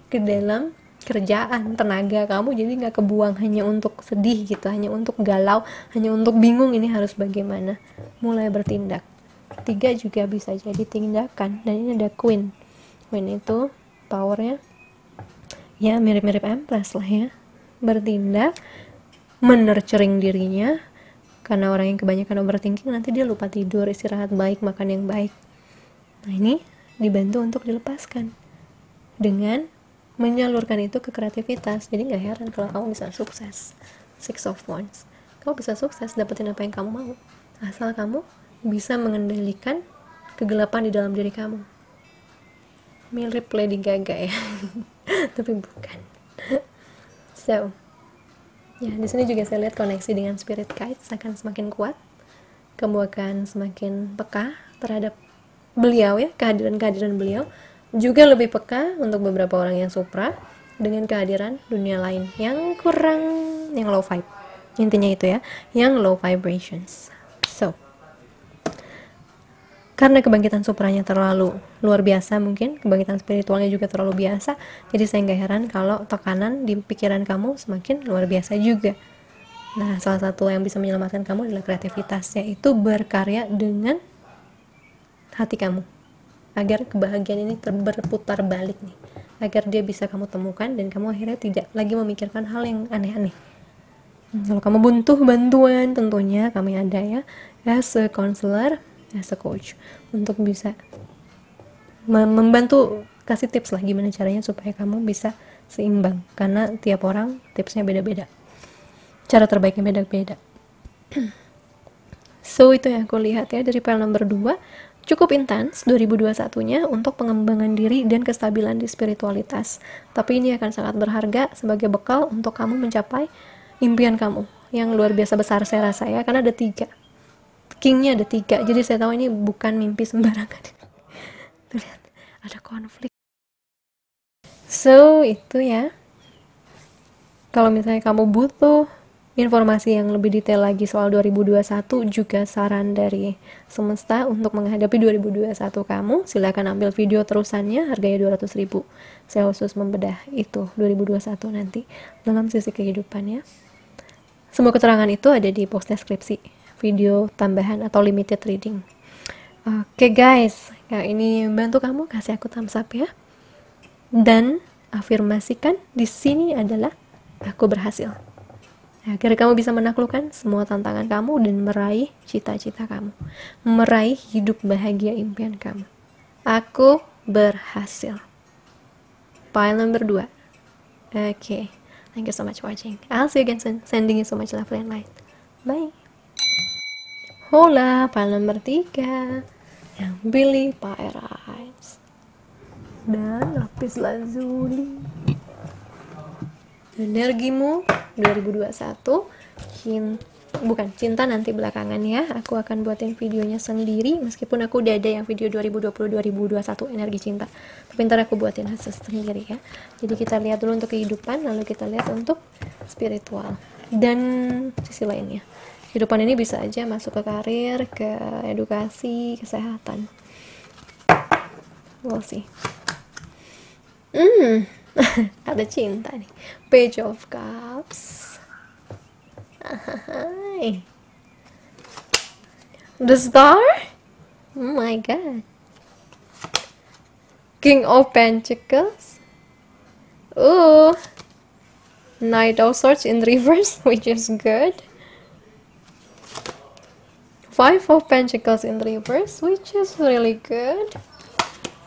ke dalam kerjaan. Tenaga kamu jadi gak kebuang hanya untuk sedih gitu, hanya untuk galau, hanya untuk bingung ini harus bagaimana. Mulai bertindak. 3 juga bisa jadi tindakan. Dan ini ada Queen itu powernya ya mirip-mirip Empress lah ya, bertindak, menurturing dirinya, karena orang yang kebanyakan overthinking nanti dia lupa tidur, istirahat baik, makan yang baik. Nah ini dibantu untuk dilepaskan dengan menyalurkan itu ke kreativitas. Jadi gak heran kalau kamu bisa sukses. Six of Wands, kamu bisa sukses dapetin apa yang kamu mau, asal kamu bisa mengendalikan kegelapan di dalam diri kamu. Mirip Lady Gaga ya. Tapi bukan. So, ya di sini juga saya lihat koneksi dengan spirit guides akan semakin kuat. Kamu akan semakin peka terhadap beliau ya, kehadiran beliau. Juga lebih peka untuk beberapa orang yang supra dengan kehadiran dunia lain yang kurang, yang low vibe. Intinya itu ya, yang low vibrations. So, karena kebangkitan supranya terlalu luar biasa, mungkin kebangkitan spiritualnya juga terlalu biasa, jadi saya nggak heran kalau tekanan di pikiran kamu semakin luar biasa juga. Nah, salah satu yang bisa menyelamatkan kamu adalah kreativitas, yaitu berkarya dengan hati kamu, agar kebahagiaan ini berputar balik nih, agar dia bisa kamu temukan dan kamu akhirnya tidak lagi memikirkan hal yang aneh-aneh. Kalau kamu butuh bantuan, tentunya kami ada ya, as a counselor, as a coach, untuk bisa membantu kasih tips lah gimana caranya supaya kamu bisa seimbang, karena tiap orang tipsnya beda-beda, cara terbaiknya beda-beda. So itu yang aku lihat ya dari file number 2, cukup intens 2021-nya untuk pengembangan diri dan kestabilan di spiritualitas, tapi ini akan sangat berharga sebagai bekal untuk kamu mencapai impian kamu yang luar biasa besar, saya rasa ya, karena ada 3 kingnya, ada 3, jadi saya tahu ini bukan mimpi sembarangan. Tuh, lihat, ada konflik. So itu ya, kalau misalnya kamu butuh informasi yang lebih detail lagi soal 2021, juga saran dari semesta untuk menghadapi 2021 kamu, silakan ambil video terusannya, harganya 200.000. Saya khusus membedah itu 2021 nanti dalam sisi kehidupannya. Semua keterangan itu ada di post deskripsi video tambahan atau limited reading. Oke guys, ini bantu kamu, kasih aku thumbs up ya. Dan afirmasikan di sini adalah aku berhasil. Agar kamu bisa menaklukkan semua tantangan kamu dan meraih cita-cita kamu, meraih hidup bahagia impian kamu. Aku berhasil. File number 2. Okay. Thank you so much for watching. I'll see you again soon. Sending you so much love and light. Bye. Hola, file number 3. Yang pilih Pyrite dan lapis lazuli. Energimu 2021, cinta nanti belakangan ya. Aku akan buatin videonya sendiri, meskipun aku udah ada yang video 2020-2021 energi cinta, tapi ntar aku buatin hasil sendiri ya. Jadi kita lihat dulu untuk kehidupan, lalu kita lihat untuk spiritual dan sisi lainnya. Kehidupan ini bisa aja masuk ke karir, ke edukasi, kesehatan. We'll see. Ada cinta nih. Page of Cups. The Star. Oh my god. King of Pentacles. Oh, Knight of Swords in reverse, which is good. Five of Pentacles in reverse, which is really good.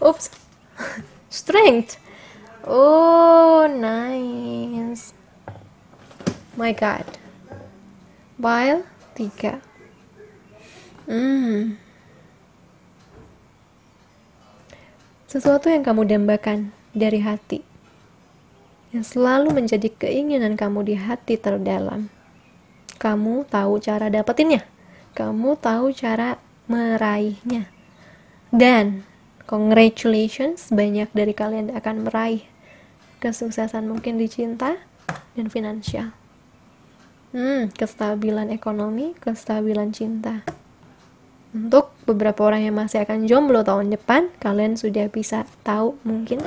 Oops. Strength. Oh, nice. My god. Pile 3. Sesuatu yang kamu dambakan dari hati, yang selalu menjadi keinginan kamu di hati terdalam. Kamu tahu cara dapetinnya, kamu tahu cara meraihnya. Dan congratulations, banyak dari kalian akan meraih kesuksesan mungkin di cinta dan finansial. Kestabilan ekonomi, kestabilan cinta. Untuk beberapa orang yang masih akan jomblo tahun depan, kalian sudah bisa tahu mungkin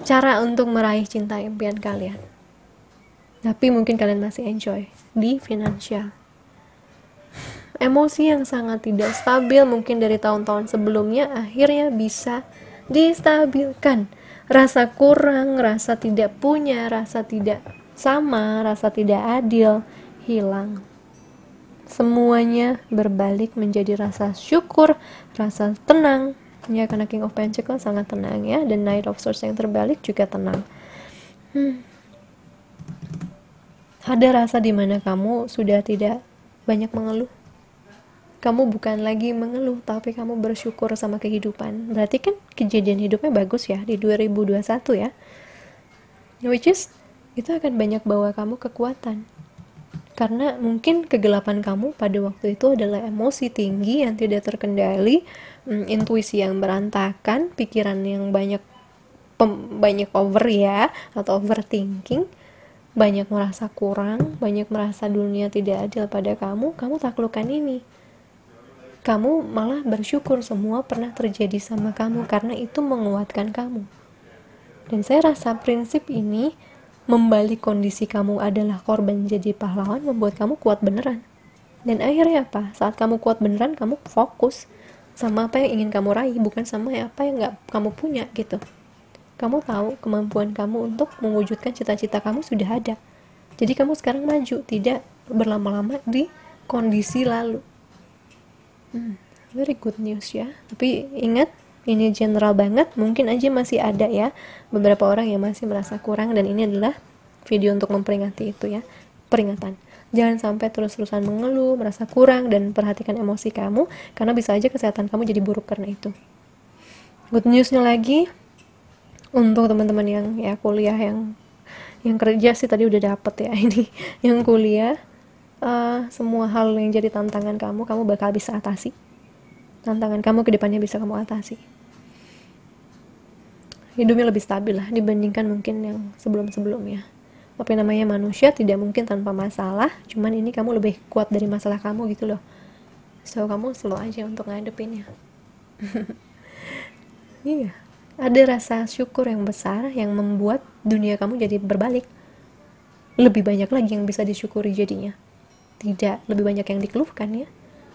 cara untuk meraih cinta impian kalian. Tapi mungkin kalian masih enjoy di finansial. Emosi yang sangat tidak stabil mungkin dari tahun-tahun sebelumnya akhirnya bisa distabilkan. Rasa kurang, rasa tidak punya, rasa tidak sama, rasa tidak adil hilang. Semuanya berbalik menjadi rasa syukur, rasa tenang. Ya, karena King of Pentacles sangat tenang ya, dan Knight of Swords yang terbalik juga tenang. Ada rasa dimana kamu sudah tidak banyak mengeluh. Kamu bukan lagi mengeluh, tapi kamu bersyukur sama kehidupan. Berarti kan kejadian hidupnya bagus ya di 2021 ya. Which is, itu akan banyak bawa kamu kekuatan. Karena mungkin kegelapan kamu pada waktu itu adalah emosi tinggi yang tidak terkendali, intuisi yang berantakan, pikiran yang banyak over ya, atau overthinking, banyak merasa kurang, banyak merasa dunia tidak adil pada kamu taklukkan ini. Kamu malah bersyukur semua pernah terjadi sama kamu, karena itu menguatkan kamu. Dan saya rasa prinsip ini membalik kondisi kamu adalah korban jadi pahlawan membuat kamu kuat beneran. Dan akhirnya apa? Saat kamu kuat beneran, kamu fokus sama apa yang ingin kamu raih, bukan sama apa yang gak kamu punya gitu. Kamu tahu kemampuan kamu untuk mewujudkan cita-cita kamu sudah ada. Jadi kamu sekarang maju, tidak berlama-lama di kondisi lalu. Very good news ya. Tapi ingat, ini general banget, mungkin aja masih ada ya beberapa orang yang masih merasa kurang, dan ini adalah video untuk memperingati itu ya, peringatan. Jangan sampai terus-terusan mengeluh, merasa kurang, dan perhatikan emosi kamu, karena bisa aja kesehatan kamu jadi buruk karena itu. Good newsnya lagi, untuk teman-teman yang ya kuliah, yang kerja sih tadi udah dapet ya ini, yang kuliah, semua hal yang jadi tantangan kamu bakal bisa atasi. Tantangan kamu ke depannya bisa kamu atasi. Hidupnya lebih stabil lah dibandingkan mungkin yang sebelum-sebelumnya. Tapi namanya manusia tidak mungkin tanpa masalah, cuman ini kamu lebih kuat dari masalah kamu gitu loh. So kamu slow aja untuk ngadepinnya. Iya, ada rasa syukur yang besar yang membuat dunia kamu jadi berbalik. Lebih banyak lagi yang bisa disyukuri jadinya, tidak lebih banyak yang dikeluhkan ya.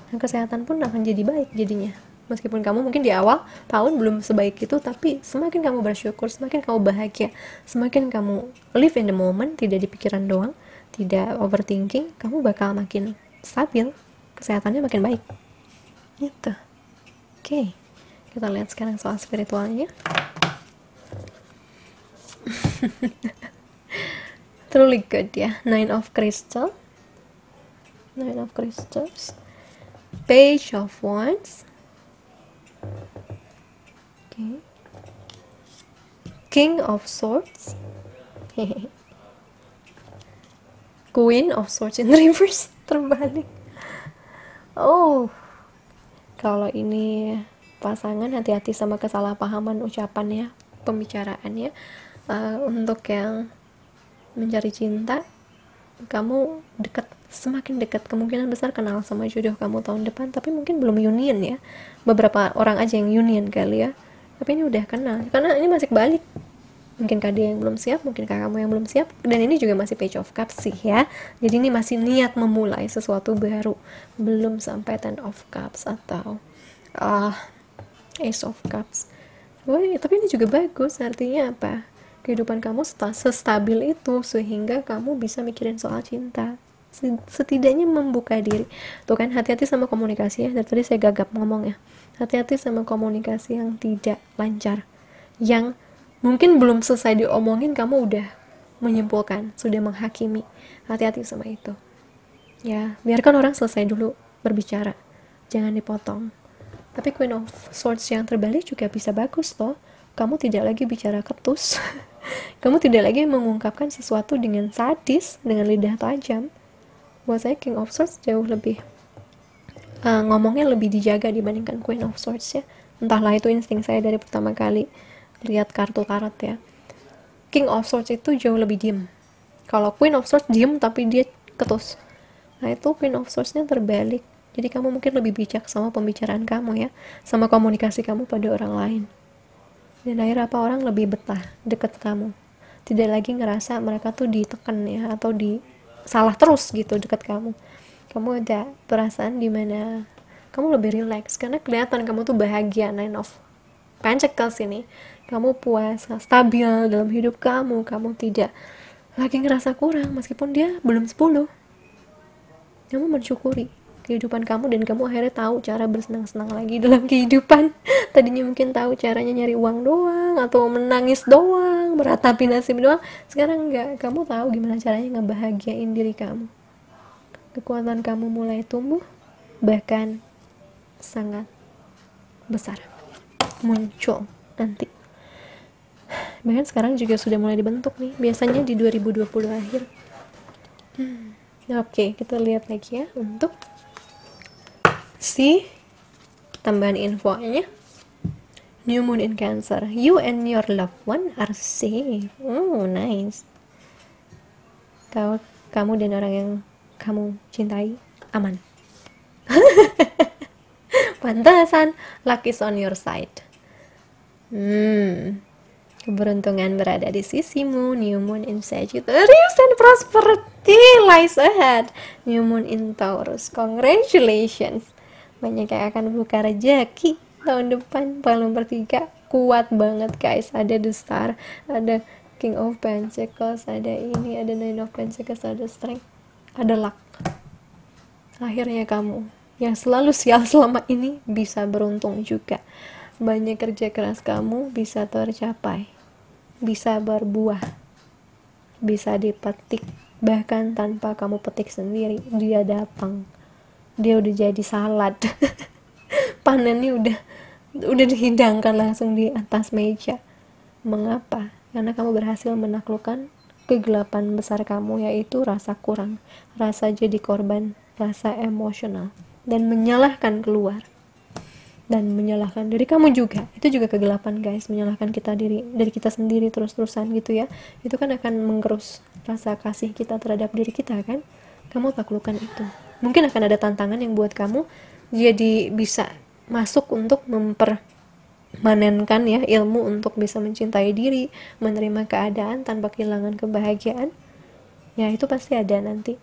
Dan kesehatan pun akan jadi baik jadinya. Meskipun kamu mungkin di awal tahun belum sebaik itu, tapi semakin kamu bersyukur, semakin kamu bahagia, semakin kamu live in the moment, tidak di pikiran doang, tidak overthinking, kamu bakal makin stabil, kesehatannya makin baik gitu. Oke, kita lihat sekarang soal spiritualnya. Truly good ya. Nine of Crystals, Page of Wands, okay. King of Swords, Queen of Swords in reverse, terbalik. Oh, kalau ini pasangan, hati-hati sama kesalahpahaman ucapan ya, pembicaraan ya. Untuk yang mencari cinta, kamu semakin dekat, kemungkinan besar kenal sama jodoh kamu tahun depan, tapi mungkin belum union ya. Beberapa orang aja yang union kali ya, tapi ini udah kenal, karena ini masih balik. Mungkin dia yang belum siap, mungkin kamu yang belum siap, dan ini juga masih Page of Cups sih ya. Jadi ini masih niat memulai sesuatu baru, belum sampai Ten of Cups atau Ace of Cups. Tapi ini juga bagus, artinya apa? Kehidupan kamu sestabil itu sehingga kamu bisa mikirin soal cinta, setidaknya membuka diri. Tuh kan, hati-hati sama komunikasi ya. Dari tadi saya gagap ngomong ya, hati-hati sama komunikasi yang tidak lancar, yang mungkin belum selesai diomongin kamu udah menyimpulkan, sudah menghakimi. Hati-hati sama itu ya, biarkan orang selesai dulu berbicara, jangan dipotong. Tapi Queen of Swords yang terbalik juga bisa bagus loh. Kamu tidak lagi bicara ketus. Kamu tidak lagi mengungkapkan sesuatu dengan sadis, dengan lidah tajam. Buat saya King of Swords jauh lebih ngomongnya lebih dijaga dibandingkan Queen of Swords ya. Entahlah, itu insting saya dari pertama kali lihat kartu tarot ya. King of Swords itu jauh lebih diem. Kalau Queen of Swords diem tapi dia ketus. Nah itu Queen of Swords-nya terbalik. Jadi kamu mungkin lebih bijak sama pembicaraan kamu ya, sama komunikasi kamu pada orang lain. Dan akhirnya apa, orang lebih betah deket kamu, tidak lagi ngerasa mereka tuh ditekan ya, atau salah terus gitu deket kamu. Kamu ada perasaan dimana kamu lebih relax, karena kelihatan kamu tuh bahagia. Nine of Pentacles ini, kamu puas, stabil dalam hidup kamu tidak lagi ngerasa kurang, meskipun dia belum 10. Kamu mensyukuri kehidupan kamu, dan kamu akhirnya tahu cara bersenang-senang lagi dalam kehidupan. Tadinya mungkin tahu caranya nyari uang doang, atau menangis doang, meratapi nasib doang. Sekarang enggak, kamu tahu gimana caranya ngebahagiain diri kamu. Kekuatan kamu mulai tumbuh, bahkan sangat besar muncul nanti. Bahkan sekarang juga sudah mulai dibentuk nih, biasanya di 2020 akhir. Oke, kita lihat lagi ya untuk si tambahan infonya. New moon in Cancer, you and your loved one are safe. Oh, nice. Kamu dan orang yang kamu cintai aman. Pantasan, luck is on your side. Keberuntungan berada di sisimu. New moon in Sagittarius and prosperity lies ahead. New moon in Taurus, congratulations. Banyak yang akan buka rezeki tahun depan. Paling nomor 3 kuat banget guys. Ada the star, ada King of Pentacles, ada ini, ada Nine of Pentacles, ada strength, ada luck. Akhirnya kamu yang selalu sial selama ini bisa beruntung juga. Banyak kerja keras kamu bisa tercapai, bisa berbuah, bisa dipetik. Bahkan tanpa kamu petik sendiri, dia datang, dia udah jadi salad. Panennya udah dihidangkan langsung di atas meja. Mengapa? Karena kamu berhasil menaklukkan kegelapan besar kamu, yaitu rasa kurang, rasa jadi korban, rasa emosional, dan menyalahkan keluar, dan menyalahkan diri kamu juga. Itu juga kegelapan guys, menyalahkan dari kita sendiri terus-terusan gitu ya. Itu kan akan menggerus rasa kasih kita terhadap diri kita kan. Kamu taklukkan itu. Mungkin akan ada tantangan yang buat kamu jadi bisa masuk untuk mempermanenkan ya ilmu untuk bisa mencintai diri, menerima keadaan tanpa kehilangan kebahagiaan. Ya itu pasti ada nanti.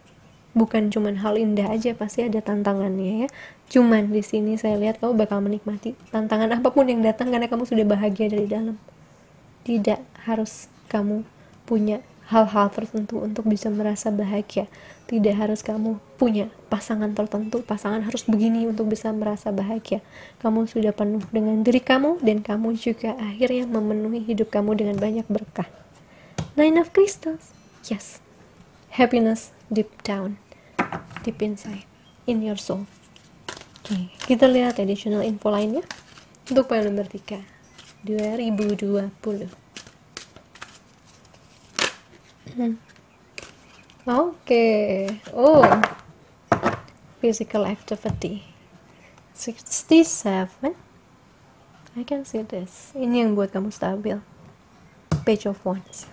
Bukan cuman hal indah aja, pasti ada tantangannya ya. Cuman di sini saya lihat kamu bakal menikmati tantangan apapun yang datang karena kamu sudah bahagia dari dalam. Tidak harus kamu punya hal-hal tertentu untuk bisa merasa bahagia. Tidak harus kamu punya pasangan tertentu, pasangan harus begini untuk bisa merasa bahagia. Kamu sudah penuh dengan diri kamu, dan kamu juga akhirnya memenuhi hidup kamu dengan banyak berkah. Nine of Crystals, yes, happiness deep down, deep inside, in your soul. Oke, kita lihat additional info lainnya untuk file nomor 3 2020. Oke. Oh, physical activity 67. I can see this. Ini yang buat kamu stabil. Page of Wands,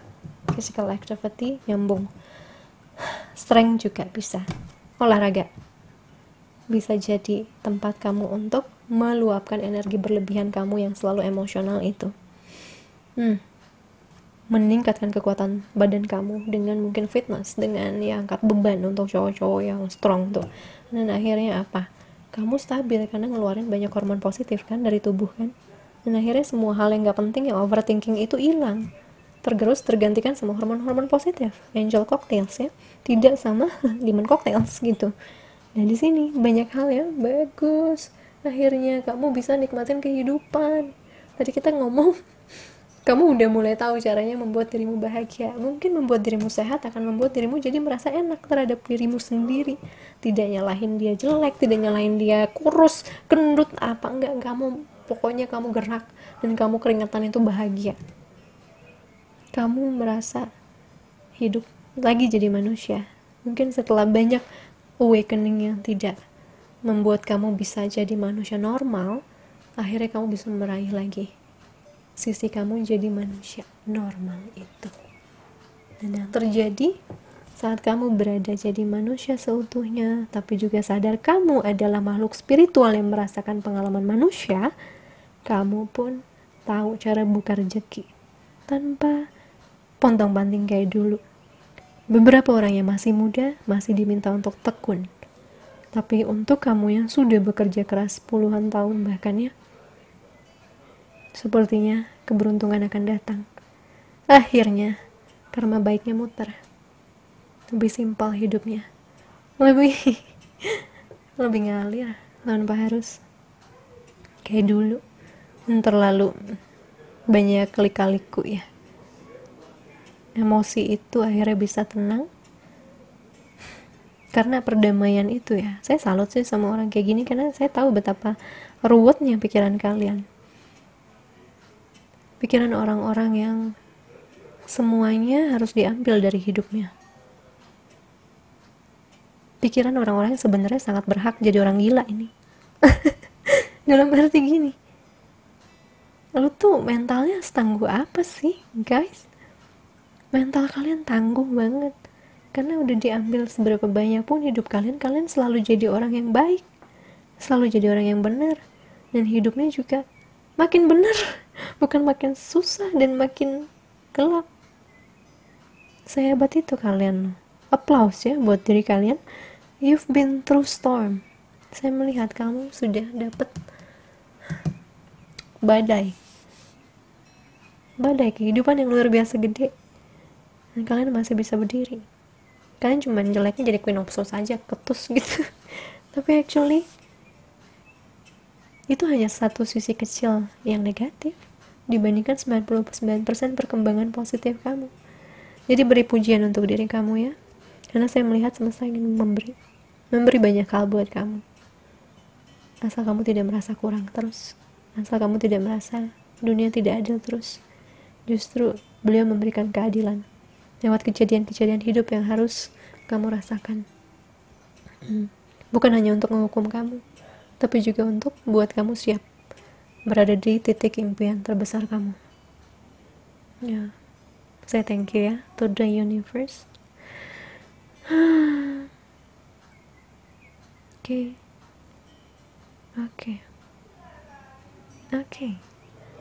physical activity, nyambung. Strength juga bisa. Olahraga bisa jadi tempat kamu untuk meluapkan energi berlebihan kamu yang selalu emosional itu. Meningkatkan kekuatan badan kamu dengan mungkin fitness, dengan ya angkat beban untuk cowok-cowok yang strong tuh. Dan akhirnya apa? Kamu stabil karena ngeluarin banyak hormon positif kan dari tubuh kan. Dan akhirnya semua hal yang gak penting, yang overthinking itu hilang, tergerus, tergantikan sama hormon-hormon positif, angel cocktails ya, tidak sama demon cocktails gitu. Nah di sini banyak hal yang bagus. Akhirnya kamu bisa nikmatin kehidupan. Tadi kita ngomong, kamu udah mulai tahu caranya membuat dirimu bahagia. Mungkin membuat dirimu sehat akan membuat dirimu jadi merasa enak terhadap dirimu sendiri. Tidak nyalahin dia jelek, tidak nyalahin dia kurus, gendut, apa enggak. Kamu pokoknya kamu gerak dan kamu keringetan itu bahagia. Kamu merasa hidup lagi jadi manusia. Mungkin setelah banyak awakening yang tidak membuat kamu bisa jadi manusia normal, akhirnya kamu bisa meraih lagi sisi kamu jadi manusia normal itu. Dan yang terjadi saat kamu berada jadi manusia seutuhnya, tapi juga sadar kamu adalah makhluk spiritual yang merasakan pengalaman manusia, kamu pun tahu cara buka rezeki tanpa pontang-panting kayak dulu. Beberapa orang yang masih muda masih diminta untuk tekun, tapi untuk kamu yang sudah bekerja keras puluhan tahun bahkan ya, sepertinya keberuntungan akan datang. Akhirnya karma baiknya muter, lebih simpel hidupnya, lebih ngalir tanpa harus kayak dulu yang terlalu banyak klik-kaliku ya. Emosi itu akhirnya bisa tenang, Karena perdamaian itu ya, saya salut sih sama orang kayak gini, karena saya tahu betapa ruwetnya pikiran kalian, pikiran orang-orang yang semuanya harus diambil dari hidupnya, pikiran orang-orang yang sebenarnya sangat berhak jadi orang gila ini. Dalam arti gini, lu tuh mentalnya setangguh apa sih guys? Mental kalian tangguh banget, karena udah diambil seberapa banyak pun hidup kalian, kalian selalu jadi orang yang baik, selalu jadi orang yang benar, dan hidupnya juga makin benar, bukan makin susah dan makin gelap. Sehebat itu kalian. Applause ya buat diri kalian. You've been through storm. Saya melihat kamu sudah dapat badai kehidupan yang luar biasa gede, dan kalian masih bisa berdiri. Kalian cuma jeleknya jadi Queen of Swords aja, ketus gitu. Tapi actually itu hanya satu sisi kecil yang negatif dibandingkan 99% perkembangan positif kamu. Jadi beri pujian untuk diri kamu ya, karena saya melihat semesta ingin memberi banyak hal buat kamu, asal kamu tidak merasa kurang terus, asal kamu tidak merasa dunia tidak adil terus. Justru beliau memberikan keadilan lewat kejadian-kejadian hidup yang harus kamu rasakan. Bukan hanya untuk menghukum kamu, tapi juga untuk buat kamu siap berada di titik impian terbesar kamu. Ya, saya thank you ya to the universe. Oke.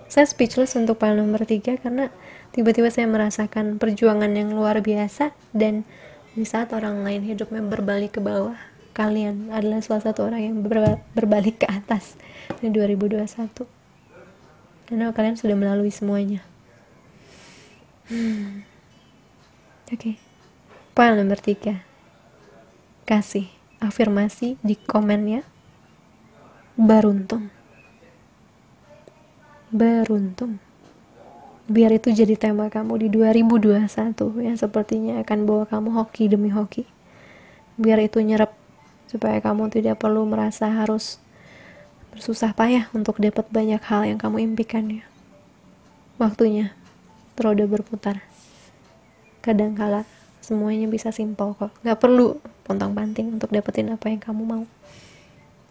Saya speechless untuk file nomor 3, karena tiba-tiba saya merasakan perjuangan yang luar biasa, dan di saat orang lain hidupnya berbalik ke bawah, kalian adalah salah satu orang yang berbalik ke atas di 2021, karena kalian sudah melalui semuanya. Oke. File nomor 3, kasih afirmasi di komen ya. Beruntung. Biar itu jadi tema kamu di 2021, yang sepertinya akan bawa kamu hoki demi hoki. Biar itu nyerap, supaya kamu tidak perlu merasa harus bersusah payah untuk dapat banyak hal yang kamu impikan ya. Waktunya roda berputar. Kadangkala semuanya bisa simpel kok, gak perlu pontang-panting untuk dapetin apa yang kamu mau.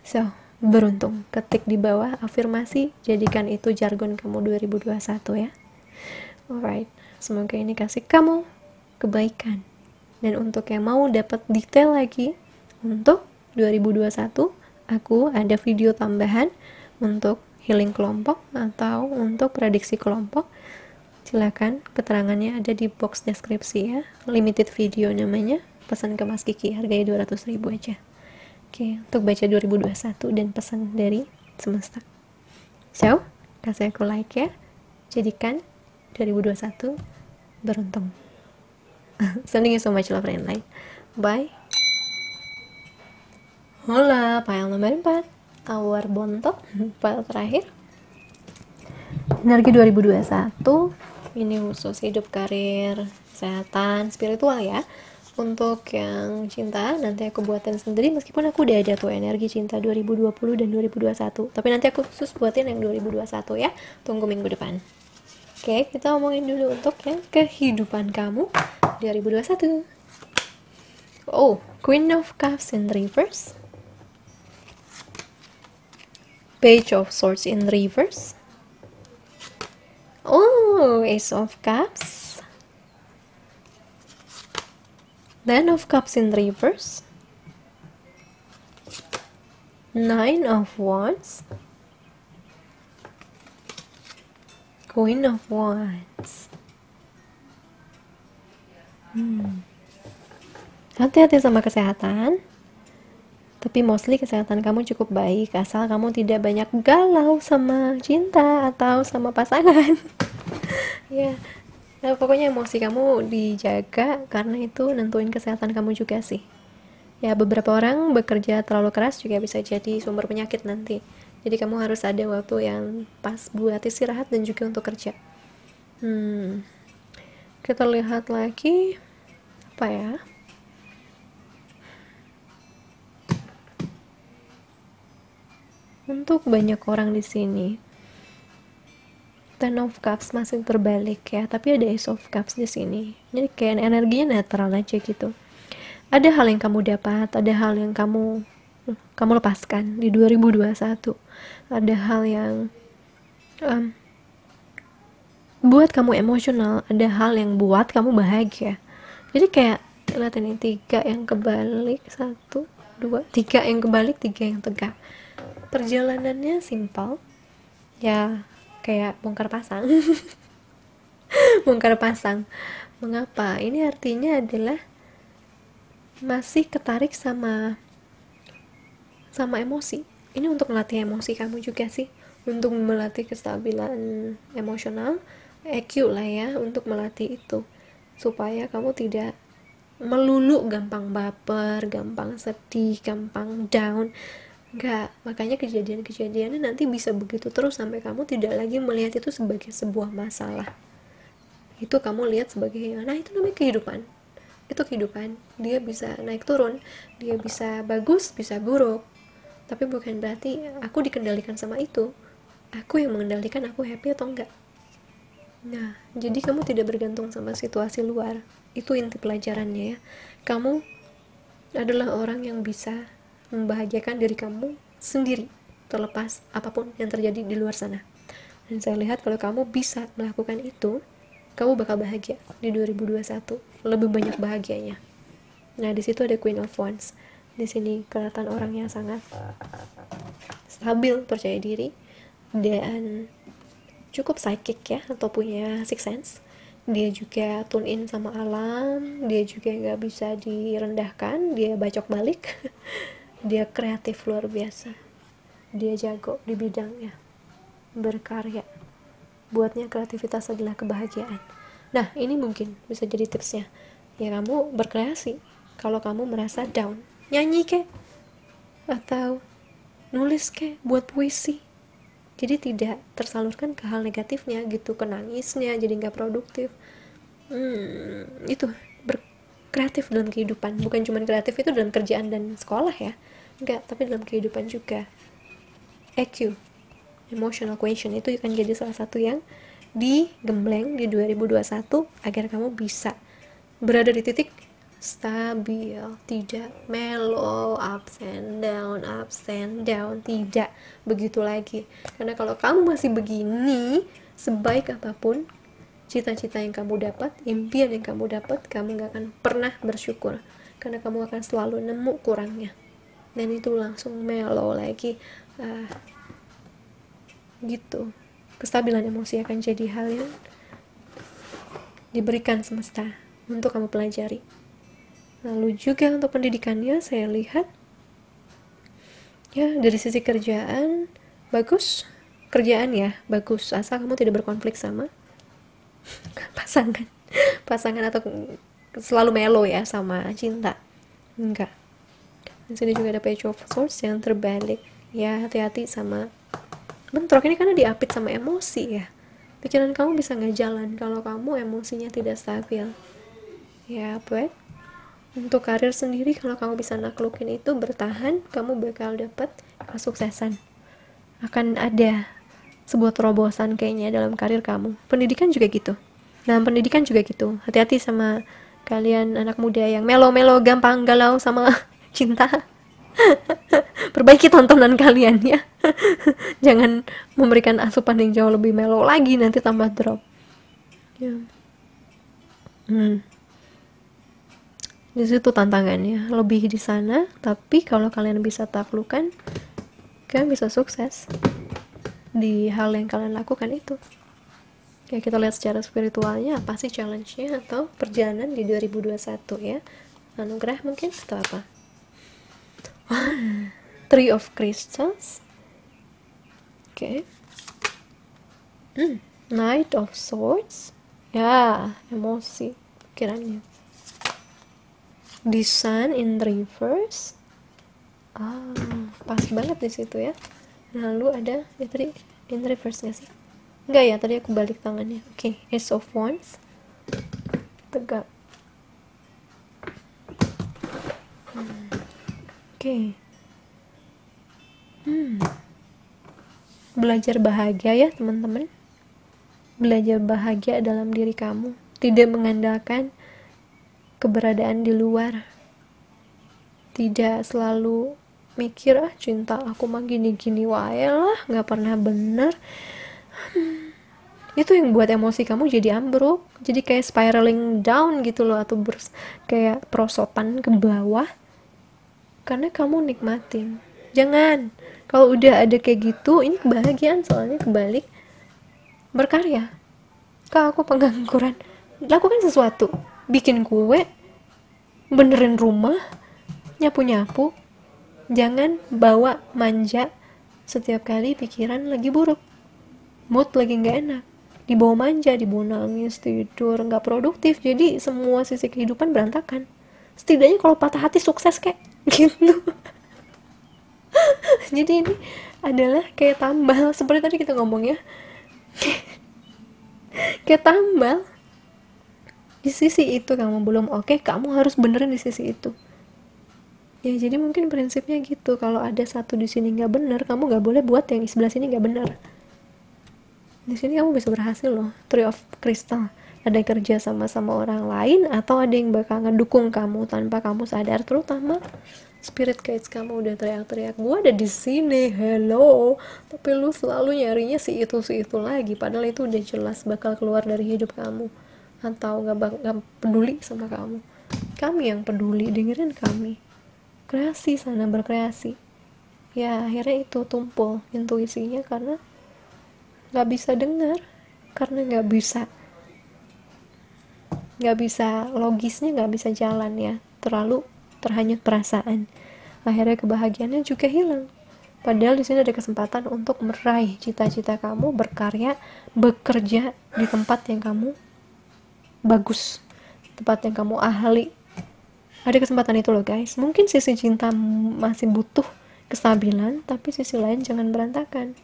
So, beruntung, ketik di bawah afirmasi, jadikan itu jargon kamu 2021 ya. Alright, semoga ini kasih kamu kebaikan. Dan untuk yang mau dapat detail lagi untuk 2021, aku ada video tambahan untuk healing kelompok atau untuk prediksi kelompok. Silakan, keterangannya ada di box deskripsi ya. Limited video namanya, pesan ke Mas Kiki, harganya 200.000 aja. Oke, untuk baca 2021 dan pesan dari semesta. So, kasih aku like ya. Jadikan 2021 beruntung. Sending you so much, love and light. Bye. Hola, file nomor 4. Awar Bontok, file terakhir. Energi 2021. Ini khusus hidup, karir, kesehatan, spiritual ya. Untuk yang cinta, nanti aku buatin sendiri, meskipun aku udah ada tuh energi cinta 2020 dan 2021. Tapi nanti aku khusus buatin yang 2021 ya. Tunggu minggu depan. Oke, kita ngomongin dulu untuk yang kehidupan kamu 2021. Oh, Queen of Cups in reverse. Page of Swords in reverse. Oh, Ace of Cups. Ten of Cups in reverse. Nine of Wands. Queen of Wands. Hati-hati sama kesehatan. Tapi mostly kesehatan kamu cukup baik, asal kamu tidak banyak galau sama cinta atau sama pasangan. Ya. Nah, pokoknya emosi kamu dijaga, karena itu nentuin kesehatan kamu juga sih. Ya, beberapa orang bekerja terlalu keras juga bisa jadi sumber penyakit nanti. Jadi kamu harus ada waktu yang pas buat istirahat dan juga untuk kerja. Kita lihat lagi apa ya. untuk banyak orang di sini. Ten of Cups masih terbalik ya, tapi ada Ace of Cups di sini. Jadi kayak energinya netral aja gitu. Ada hal yang kamu dapat, ada hal yang kamu lepaskan di 2021. Ada hal yang buat kamu emosional, ada hal yang buat kamu bahagia. Jadi kayak lihat ini, 3 yang kebalik, 1 2 3 yang kebalik, 3 yang tegak. Perjalanannya simpel ya, kayak bongkar pasang. Bongkar pasang. Mengapa? Ini artinya adalah masih ketarik sama emosi. Ini untuk melatih emosi kamu juga sih, untuk melatih kestabilan emosional, EQ lah ya, untuk melatih itu supaya kamu tidak melulu gampang baper, gampang sedih, gampang down. Enggak, makanya kejadian-kejadiannya nanti bisa begitu terus sampai kamu tidak lagi melihat itu sebagai sebuah masalah. Itu kamu lihat sebagai, nah itu namanya kehidupan. Itu kehidupan, dia bisa naik turun, dia bisa bagus, bisa buruk, tapi bukan berarti aku dikendalikan sama itu. Aku yang mengendalikan aku happy atau enggak. Nah, jadi kamu tidak bergantung sama situasi luar. Itu inti pelajarannya ya. Kamu adalah orang yang bisa membahagiakan diri kamu sendiri, terlepas apapun yang terjadi di luar sana. Dan saya lihat kalau kamu bisa melakukan itu, kamu bakal bahagia di 2021, lebih banyak bahagianya. Nah, di situ ada Queen of Wands. Di sini kelihatan orang yang sangat stabil, percaya diri, dan cukup psychic ya, atau punya sixth sense. Dia juga tune in sama alam, dia juga gak bisa direndahkan, dia bacok balik. Dia kreatif luar biasa, dia jago di bidangnya, berkarya. Buatnya kreativitas adalah kebahagiaan. Nah, ini mungkin bisa jadi tipsnya ya, kamu berkreasi kalau kamu merasa down, nyanyi kek, atau nulis kek, buat puisi. Jadi tidak tersalurkan ke hal negatifnya gitu, ke nangisnya jadi nggak produktif. Itu berkreatif dalam kehidupan, bukan cuma kreatif itu dalam kerjaan dan sekolah ya, enggak, tapi dalam kehidupan juga. EQ, emotional quotient, itu akan jadi salah satu yang digembleng di 2021 agar kamu bisa berada di titik stabil, tidak mellow, ups and down, tidak begitu lagi. Karena kalau kamu masih begini, sebaik apapun cita-cita yang kamu dapat, impian yang kamu dapat, kamu gak akan pernah bersyukur, karena kamu akan selalu nemu kurangnya, dan itu langsung mellow lagi. Gitu. Kestabilan emosi akan jadi hal yang diberikan semesta untuk kamu pelajari. Lalu juga untuk pendidikannya saya lihat ya, dari sisi kerjaan bagus, kerjaan ya bagus, asal kamu tidak berkonflik sama pasangan atau selalu melo ya sama cinta, enggak. Di sini juga ada Page of Swords yang terbalik ya, hati-hati sama bentrok ini karena diapit sama emosi ya. Pikiran kamu bisa nggak jalan kalau kamu emosinya tidak stabil ya. But untuk karir sendiri, kalau kamu bisa naklukin itu, bertahan, kamu bakal dapat kesuksesan. Akan ada sebuah terobosan kayaknya dalam karir kamu. Pendidikan juga gitu. Dalam pendidikan juga gitu. Hati-hati sama kalian anak muda yang melo-melo, gampang galau sama cinta. Perbaiki tontonan kalian ya. Jangan memberikan asupan yang jauh lebih melo lagi, nanti tambah drop ya. Di situ tantangannya lebih di sana, tapi kalau kalian bisa taklukkan, kalian bisa sukses di hal yang kalian lakukan itu. Ya, kita lihat secara spiritualnya apa sih challenge-nya atau perjalanan di 2021 ya. Anugerah mungkin atau apa? Three of Crystals. Oke. Knight of Swords. Ya, emosi, pikirannya. The Sun in reverse. Pas banget di situ ya. Lalu ada ya tadi in reverse nggak sih? Enggak ya, tadi aku balik tangannya. Oke, Ace of Wands. Tegak. Oke. Belajar bahagia ya teman-teman. Belajar bahagia dalam diri kamu, tidak mengandalkan keberadaan di luar, tidak selalu mikir cinta aku mah gini-gini wae lah, nggak pernah bener. Itu yang buat emosi kamu jadi ambruk, jadi kayak spiraling down gitu loh, atau kayak perosotan ke bawah karena kamu nikmatin. Jangan, kalau udah ada kayak gitu, ini kebahagiaan soalnya kebalik. Berkarya. Kak, aku pengangguran, lakukan sesuatu, bikin kue, benerin rumah, nyapu-nyapu. Jangan bawa manja setiap kali pikiran lagi buruk, mood lagi nggak enak, dibawa manja, dibawa nangis, tidur, nggak produktif, jadi semua sisi kehidupan berantakan. Setidaknya kalau patah hati sukses kayak gitu. Jadi ini adalah kayak tambal, seperti tadi kita ngomong ya, kayak tambal. Di sisi itu kamu belum oke, kamu harus benerin di sisi itu. Ya jadi mungkin prinsipnya gitu, kalau ada satu di sini nggak bener, kamu nggak boleh buat yang di sebelah sini nggak bener. Di sini kamu bisa berhasil loh. Tree of Crystal, ada kerja sama orang lain, atau ada yang bakal ngedukung kamu tanpa kamu sadar. Terutama spirit guides kamu udah teriak-teriak, gua ada di sini, hello, tapi lu selalu nyarinya si itu lagi, padahal itu udah jelas bakal keluar dari hidup kamu, atau nggak peduli sama kamu. Kami yang peduli, dengerin kami. Kreasi sana, berkreasi. Ya akhirnya itu tumpul intuisinya karena nggak bisa dengar, karena nggak bisa logisnya, nggak bisa jalan ya, terlalu terhanyut perasaan. Akhirnya kebahagiaannya juga hilang. Padahal di sini ada kesempatan untuk meraih cita-cita kamu, berkarya, bekerja di tempat yang kamu bagus, tempat yang kamu ahli. Ada kesempatan itu loh guys. Mungkin sisi cinta masih butuh kestabilan, tapi sisi lain jangan berantakan.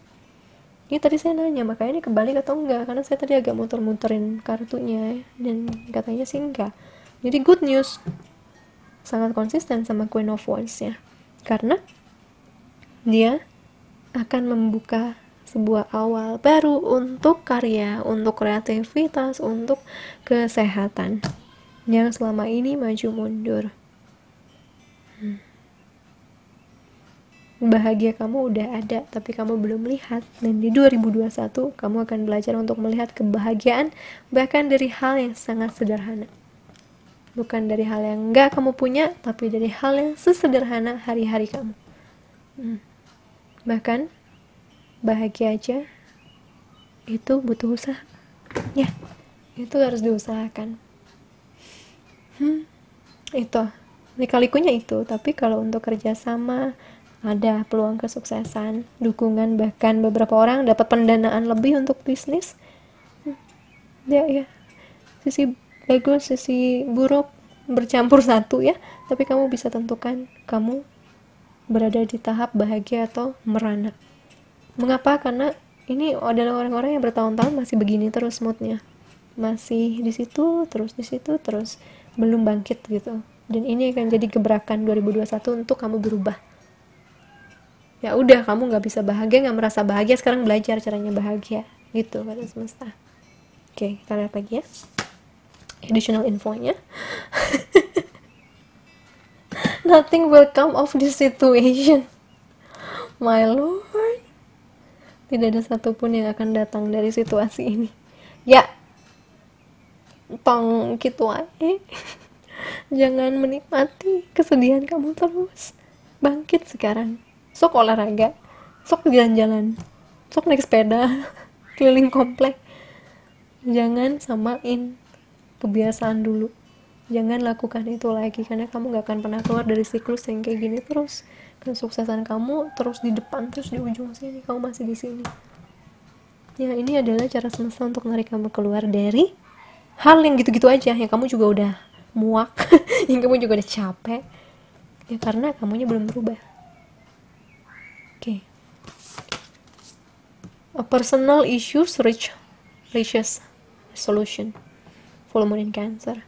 Ini tadi saya nanya, makanya ini kebalik atau enggak, karena saya tadi agak muter-muterin kartunya dan katanya sih enggak. Jadi good news, sangat konsisten sama Queen of Wands ya, karena dia akan membuka sebuah awal baru untuk karya, untuk kreativitas, untuk kesehatan yang selama ini maju mundur. Bahagia kamu udah ada, tapi kamu belum lihat. Dan di 2021 kamu akan belajar untuk melihat kebahagiaan bahkan dari hal yang sangat sederhana. Bukan dari hal yang enggak kamu punya, tapi dari hal yang sesederhana hari-hari kamu. Bahkan bahagia aja itu butuh usaha ya, itu harus diusahakan. Itu lika-likunya itu. Tapi kalau untuk kerjasama, ada peluang kesuksesan, dukungan, bahkan beberapa orang dapat pendanaan lebih untuk bisnis. Ya sisi bagus, sisi buruk bercampur satu ya, tapi kamu bisa tentukan kamu berada di tahap bahagia atau merana. Mengapa? Karena ini adalah orang-orang yang bertahun-tahun masih begini terus moodnya, masih di situ terus, belum bangkit gitu. Dan ini akan jadi gebrakan 2021 untuk kamu berubah. Ya udah, kamu nggak bisa bahagia, nggak merasa bahagia, sekarang belajar caranya bahagia gitu kata semesta. Oke, kita lihat lagi ya additional infonya. Nothing will come of this situation, my lord. Tidak ada satupun yang akan datang dari situasi ini ya, tong gitu aja. Jangan menikmati kesedihan kamu terus, bangkit sekarang. Sok olahraga, sok jalan-jalan, sok naik sepeda keliling komplek. Jangan samain kebiasaan dulu, jangan lakukan itu lagi, karena kamu gak akan pernah keluar dari siklus yang kayak gini terus. Kesuksesan kamu terus di depan, terus di ujung sini, kamu masih di sini ya. Ini adalah cara semesta untuk menarik kamu keluar dari hal yang gitu-gitu aja, yang kamu juga udah muak yang kamu juga udah capek ya, karena kamunya belum berubah. Oke. A personal issues reaches resolution. Full moon in Cancer.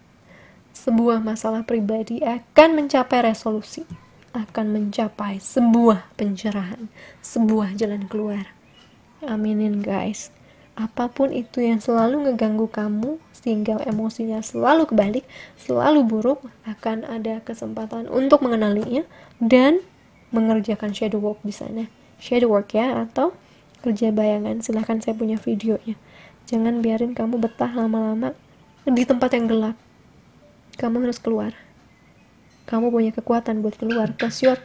Sebuah masalah pribadi akan mencapai resolusi, akan mencapai sebuah pencerahan, sebuah jalan keluar. Aminin guys. Apapun itu yang selalu ngeganggu kamu sehingga emosinya selalu kebalik, selalu buruk, akan ada kesempatan untuk mengenalinya dan mengerjakan shadow work di sana. Shadow work ya, atau kerja bayangan. Silahkan, saya punya videonya. Jangan biarin kamu betah lama-lama di tempat yang gelap. Kamu harus keluar. Kamu punya kekuatan buat keluar. Cause you're,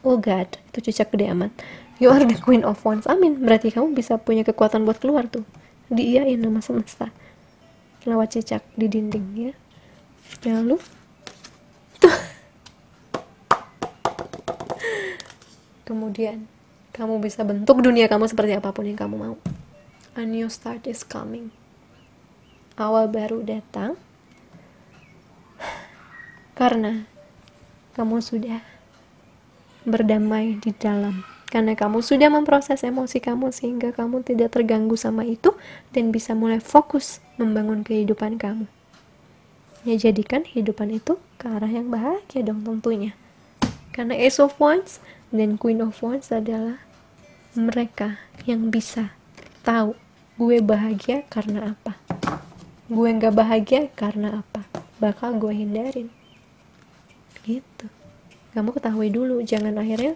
oh God, itu cicak gede amat. You are the queen of wands. Amin. Berarti kamu bisa punya kekuatan buat keluar tuh. Diiyain sama semesta. Lewat cicak di dinding ya. Lalu tuh. Kemudian kamu bisa bentuk dunia kamu seperti apapun yang kamu mau. A new start is coming. Awal baru datang. Karena kamu sudah berdamai di dalam. Karena kamu sudah memproses emosi kamu sehingga kamu tidak terganggu sama itu dan bisa mulai fokus membangun kehidupan kamu. Ya, jadikan kehidupan itu ke arah yang bahagia dong tentunya. Karena Ace of Wands dan Queen of Wands adalah mereka yang bisa tahu gue bahagia karena apa, gue gak bahagia karena apa, bakal gue hindarin. Gitu. Kamu ketahui dulu, jangan akhirnya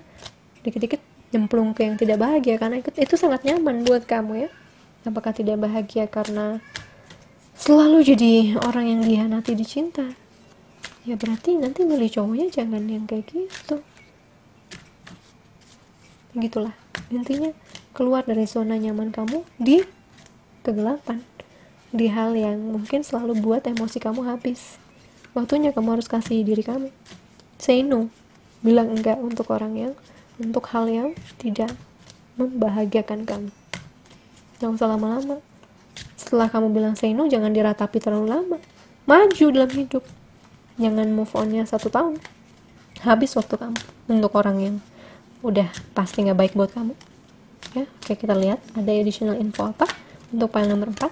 dikit-dikit nyemplung ke yang tidak bahagia, karena itu sangat nyaman buat kamu ya. Apakah tidak bahagia karena selalu jadi orang yang dihianati di cinta? Ya berarti nanti milih cowoknya jangan yang kayak gitu. Gitulah intinya, keluar dari zona nyaman kamu di kegelapan, di hal yang mungkin selalu buat emosi kamu habis. Waktunya kamu harus kasih diri kamu, say no, bilang enggak untuk hal yang tidak membahagiakan kamu. Jangan usah lama-lama. Setelah kamu bilang say no, jangan diratapi terlalu lama. Maju dalam hidup. Jangan move on-nya 1 tahun. Habis waktu kamu untuk orang yang udah pasti gak baik buat kamu. Ya, oke, kita lihat ada additional info apa untuk file nomor 4.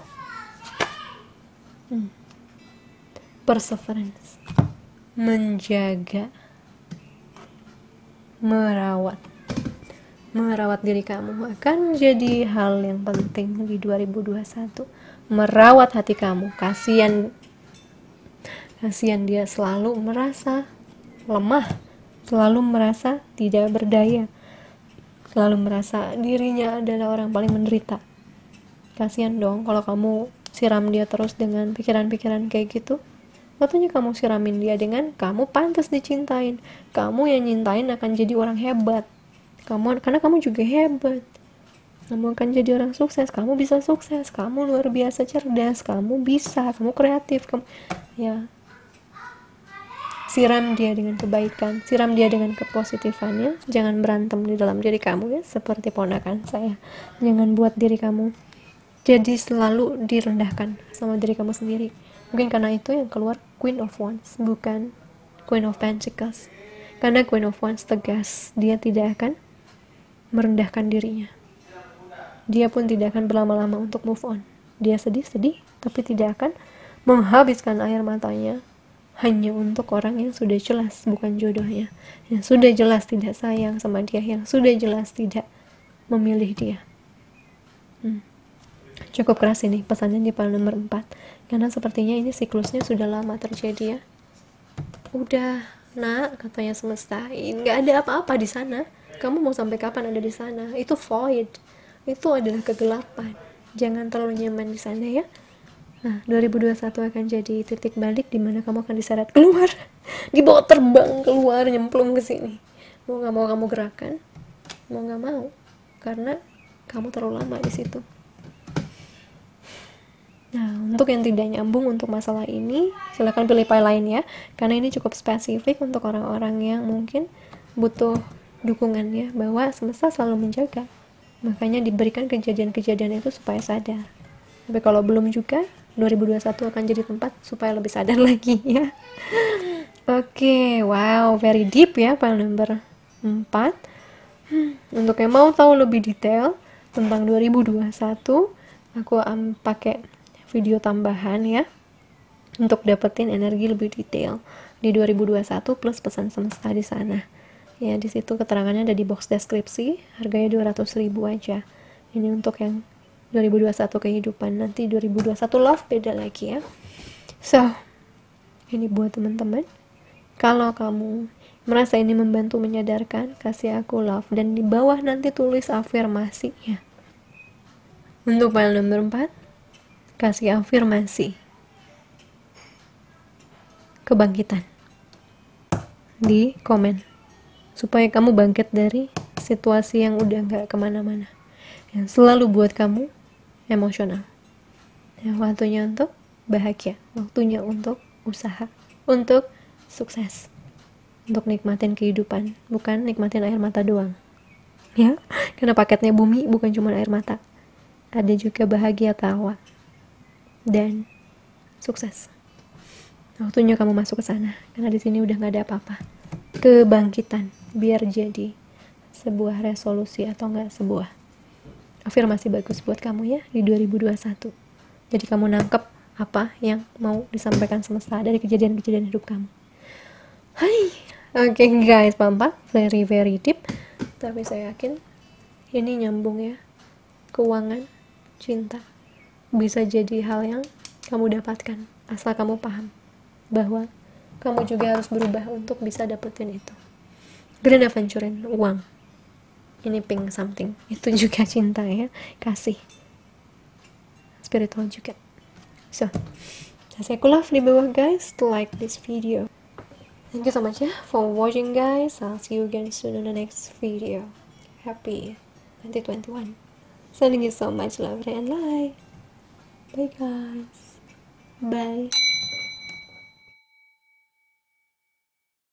Perseverance. Menjaga, merawat diri kamu akan jadi hal yang penting di 2021. Merawat hati kamu. Kasihan dia selalu merasa lemah, selalu merasa tidak berdaya, selalu merasa dirinya adalah orang paling menderita. Kasihan dong kalau kamu siram dia terus dengan pikiran-pikiran kayak gitu. Waktunya kamu siramin dia dengan kamu pantas dicintain. Kamu yang nyintain akan jadi orang hebat. Karena kamu juga hebat. Kamu akan jadi orang sukses. Kamu bisa sukses. Kamu luar biasa cerdas. Kamu bisa. Kamu kreatif. Ya. Siram dia dengan kebaikan. Siram dia dengan kepositifannya. Jangan berantem di dalam diri kamu ya. Seperti ponakan saya. Jangan buat diri kamu jadi selalu direndahkan sama diri kamu sendiri. Mungkin karena itu yang keluar Queen of Wands, bukan Queen of Pentacles. Karena Queen of Wands tegas, dia tidak akan merendahkan dirinya. Dia pun tidak akan berlama-lama untuk move on. Dia sedih-sedih, tapi tidak akan menghabiskan air matanya hanya untuk orang yang sudah jelas bukan jodohnya, yang sudah jelas tidak sayang sama dia, yang sudah jelas tidak memilih dia. Cukup keras ini pesannya di file nomor 4, karena sepertinya ini siklusnya sudah lama terjadi ya. Udah nak, katanya semesta, nggak ada apa-apa di sana. Kamu mau sampai kapan ada di sana? Itu void, itu adalah kegelapan. Jangan terlalu nyaman di sana ya. Nah, 2021 akan jadi titik balik di mana kamu akan diseret keluar, dibawa terbang keluar, nyemplung ke sini. Mau nggak mau kamu gerakan, mau nggak mau, karena kamu terlalu lama di situ. Nah, untuk yang tidak nyambung untuk masalah ini, silakan pilih file lain ya, karena ini cukup spesifik untuk orang-orang yang mungkin butuh dukungan ya, bahwa semesta selalu menjaga. Makanya diberikan kejadian-kejadian itu supaya sadar. Tapi kalau belum juga, 2021 akan jadi tempat supaya lebih sadar lagi ya. Oke, wow, very deep ya file number 4. Untuk yang mau tahu lebih detail tentang 2021, aku pakai video tambahan ya untuk dapetin energi lebih detail di 2021 plus pesan semesta di sana. Ya, di situ keterangannya ada di box deskripsi, harganya 200.000 aja. Ini untuk yang 2021 kehidupan. Nanti 2021 love beda lagi ya. So, ini buat teman-teman. Kalau kamu merasa ini membantu menyadarkan, kasih aku love. Dan di bawah nanti tulis afirmasinya. Untuk file nomor 4, kasih afirmasi kebangkitan di komen. Supaya kamu bangkit dari situasi yang udah gak kemana-mana. Yang selalu buat kamu emosional. Yang waktunya untuk bahagia, waktunya untuk usaha, untuk sukses, untuk nikmatin kehidupan, bukan nikmatin air mata doang ya, karena paketnya bumi bukan cuma air mata, ada juga bahagia, tawa, dan sukses. Waktunya kamu masuk ke sana, karena di sini udah gak ada apa-apa. Kebangkitan biar jadi sebuah resolusi atau enggak sebuah afirmasi bagus buat kamu ya di 2021. Jadi kamu nangkep apa yang mau disampaikan semesta dari kejadian-kejadian hidup kamu. Hai, oke guys, pampa very very deep. Tapi saya yakin ini nyambung ya. Keuangan, cinta bisa jadi hal yang kamu dapatkan asal kamu paham bahwa kamu juga harus berubah untuk bisa dapetin itu. Grand adventurein uang. Ini pink something, itu juga cinta ya, kasih, spiritual juga. So, saya love di bawah guys, to like this video. Thank you so much ya for watching guys. I'll see you again soon on the next video. Happy 2021. Sending you so much love and light. Bye guys. Bye.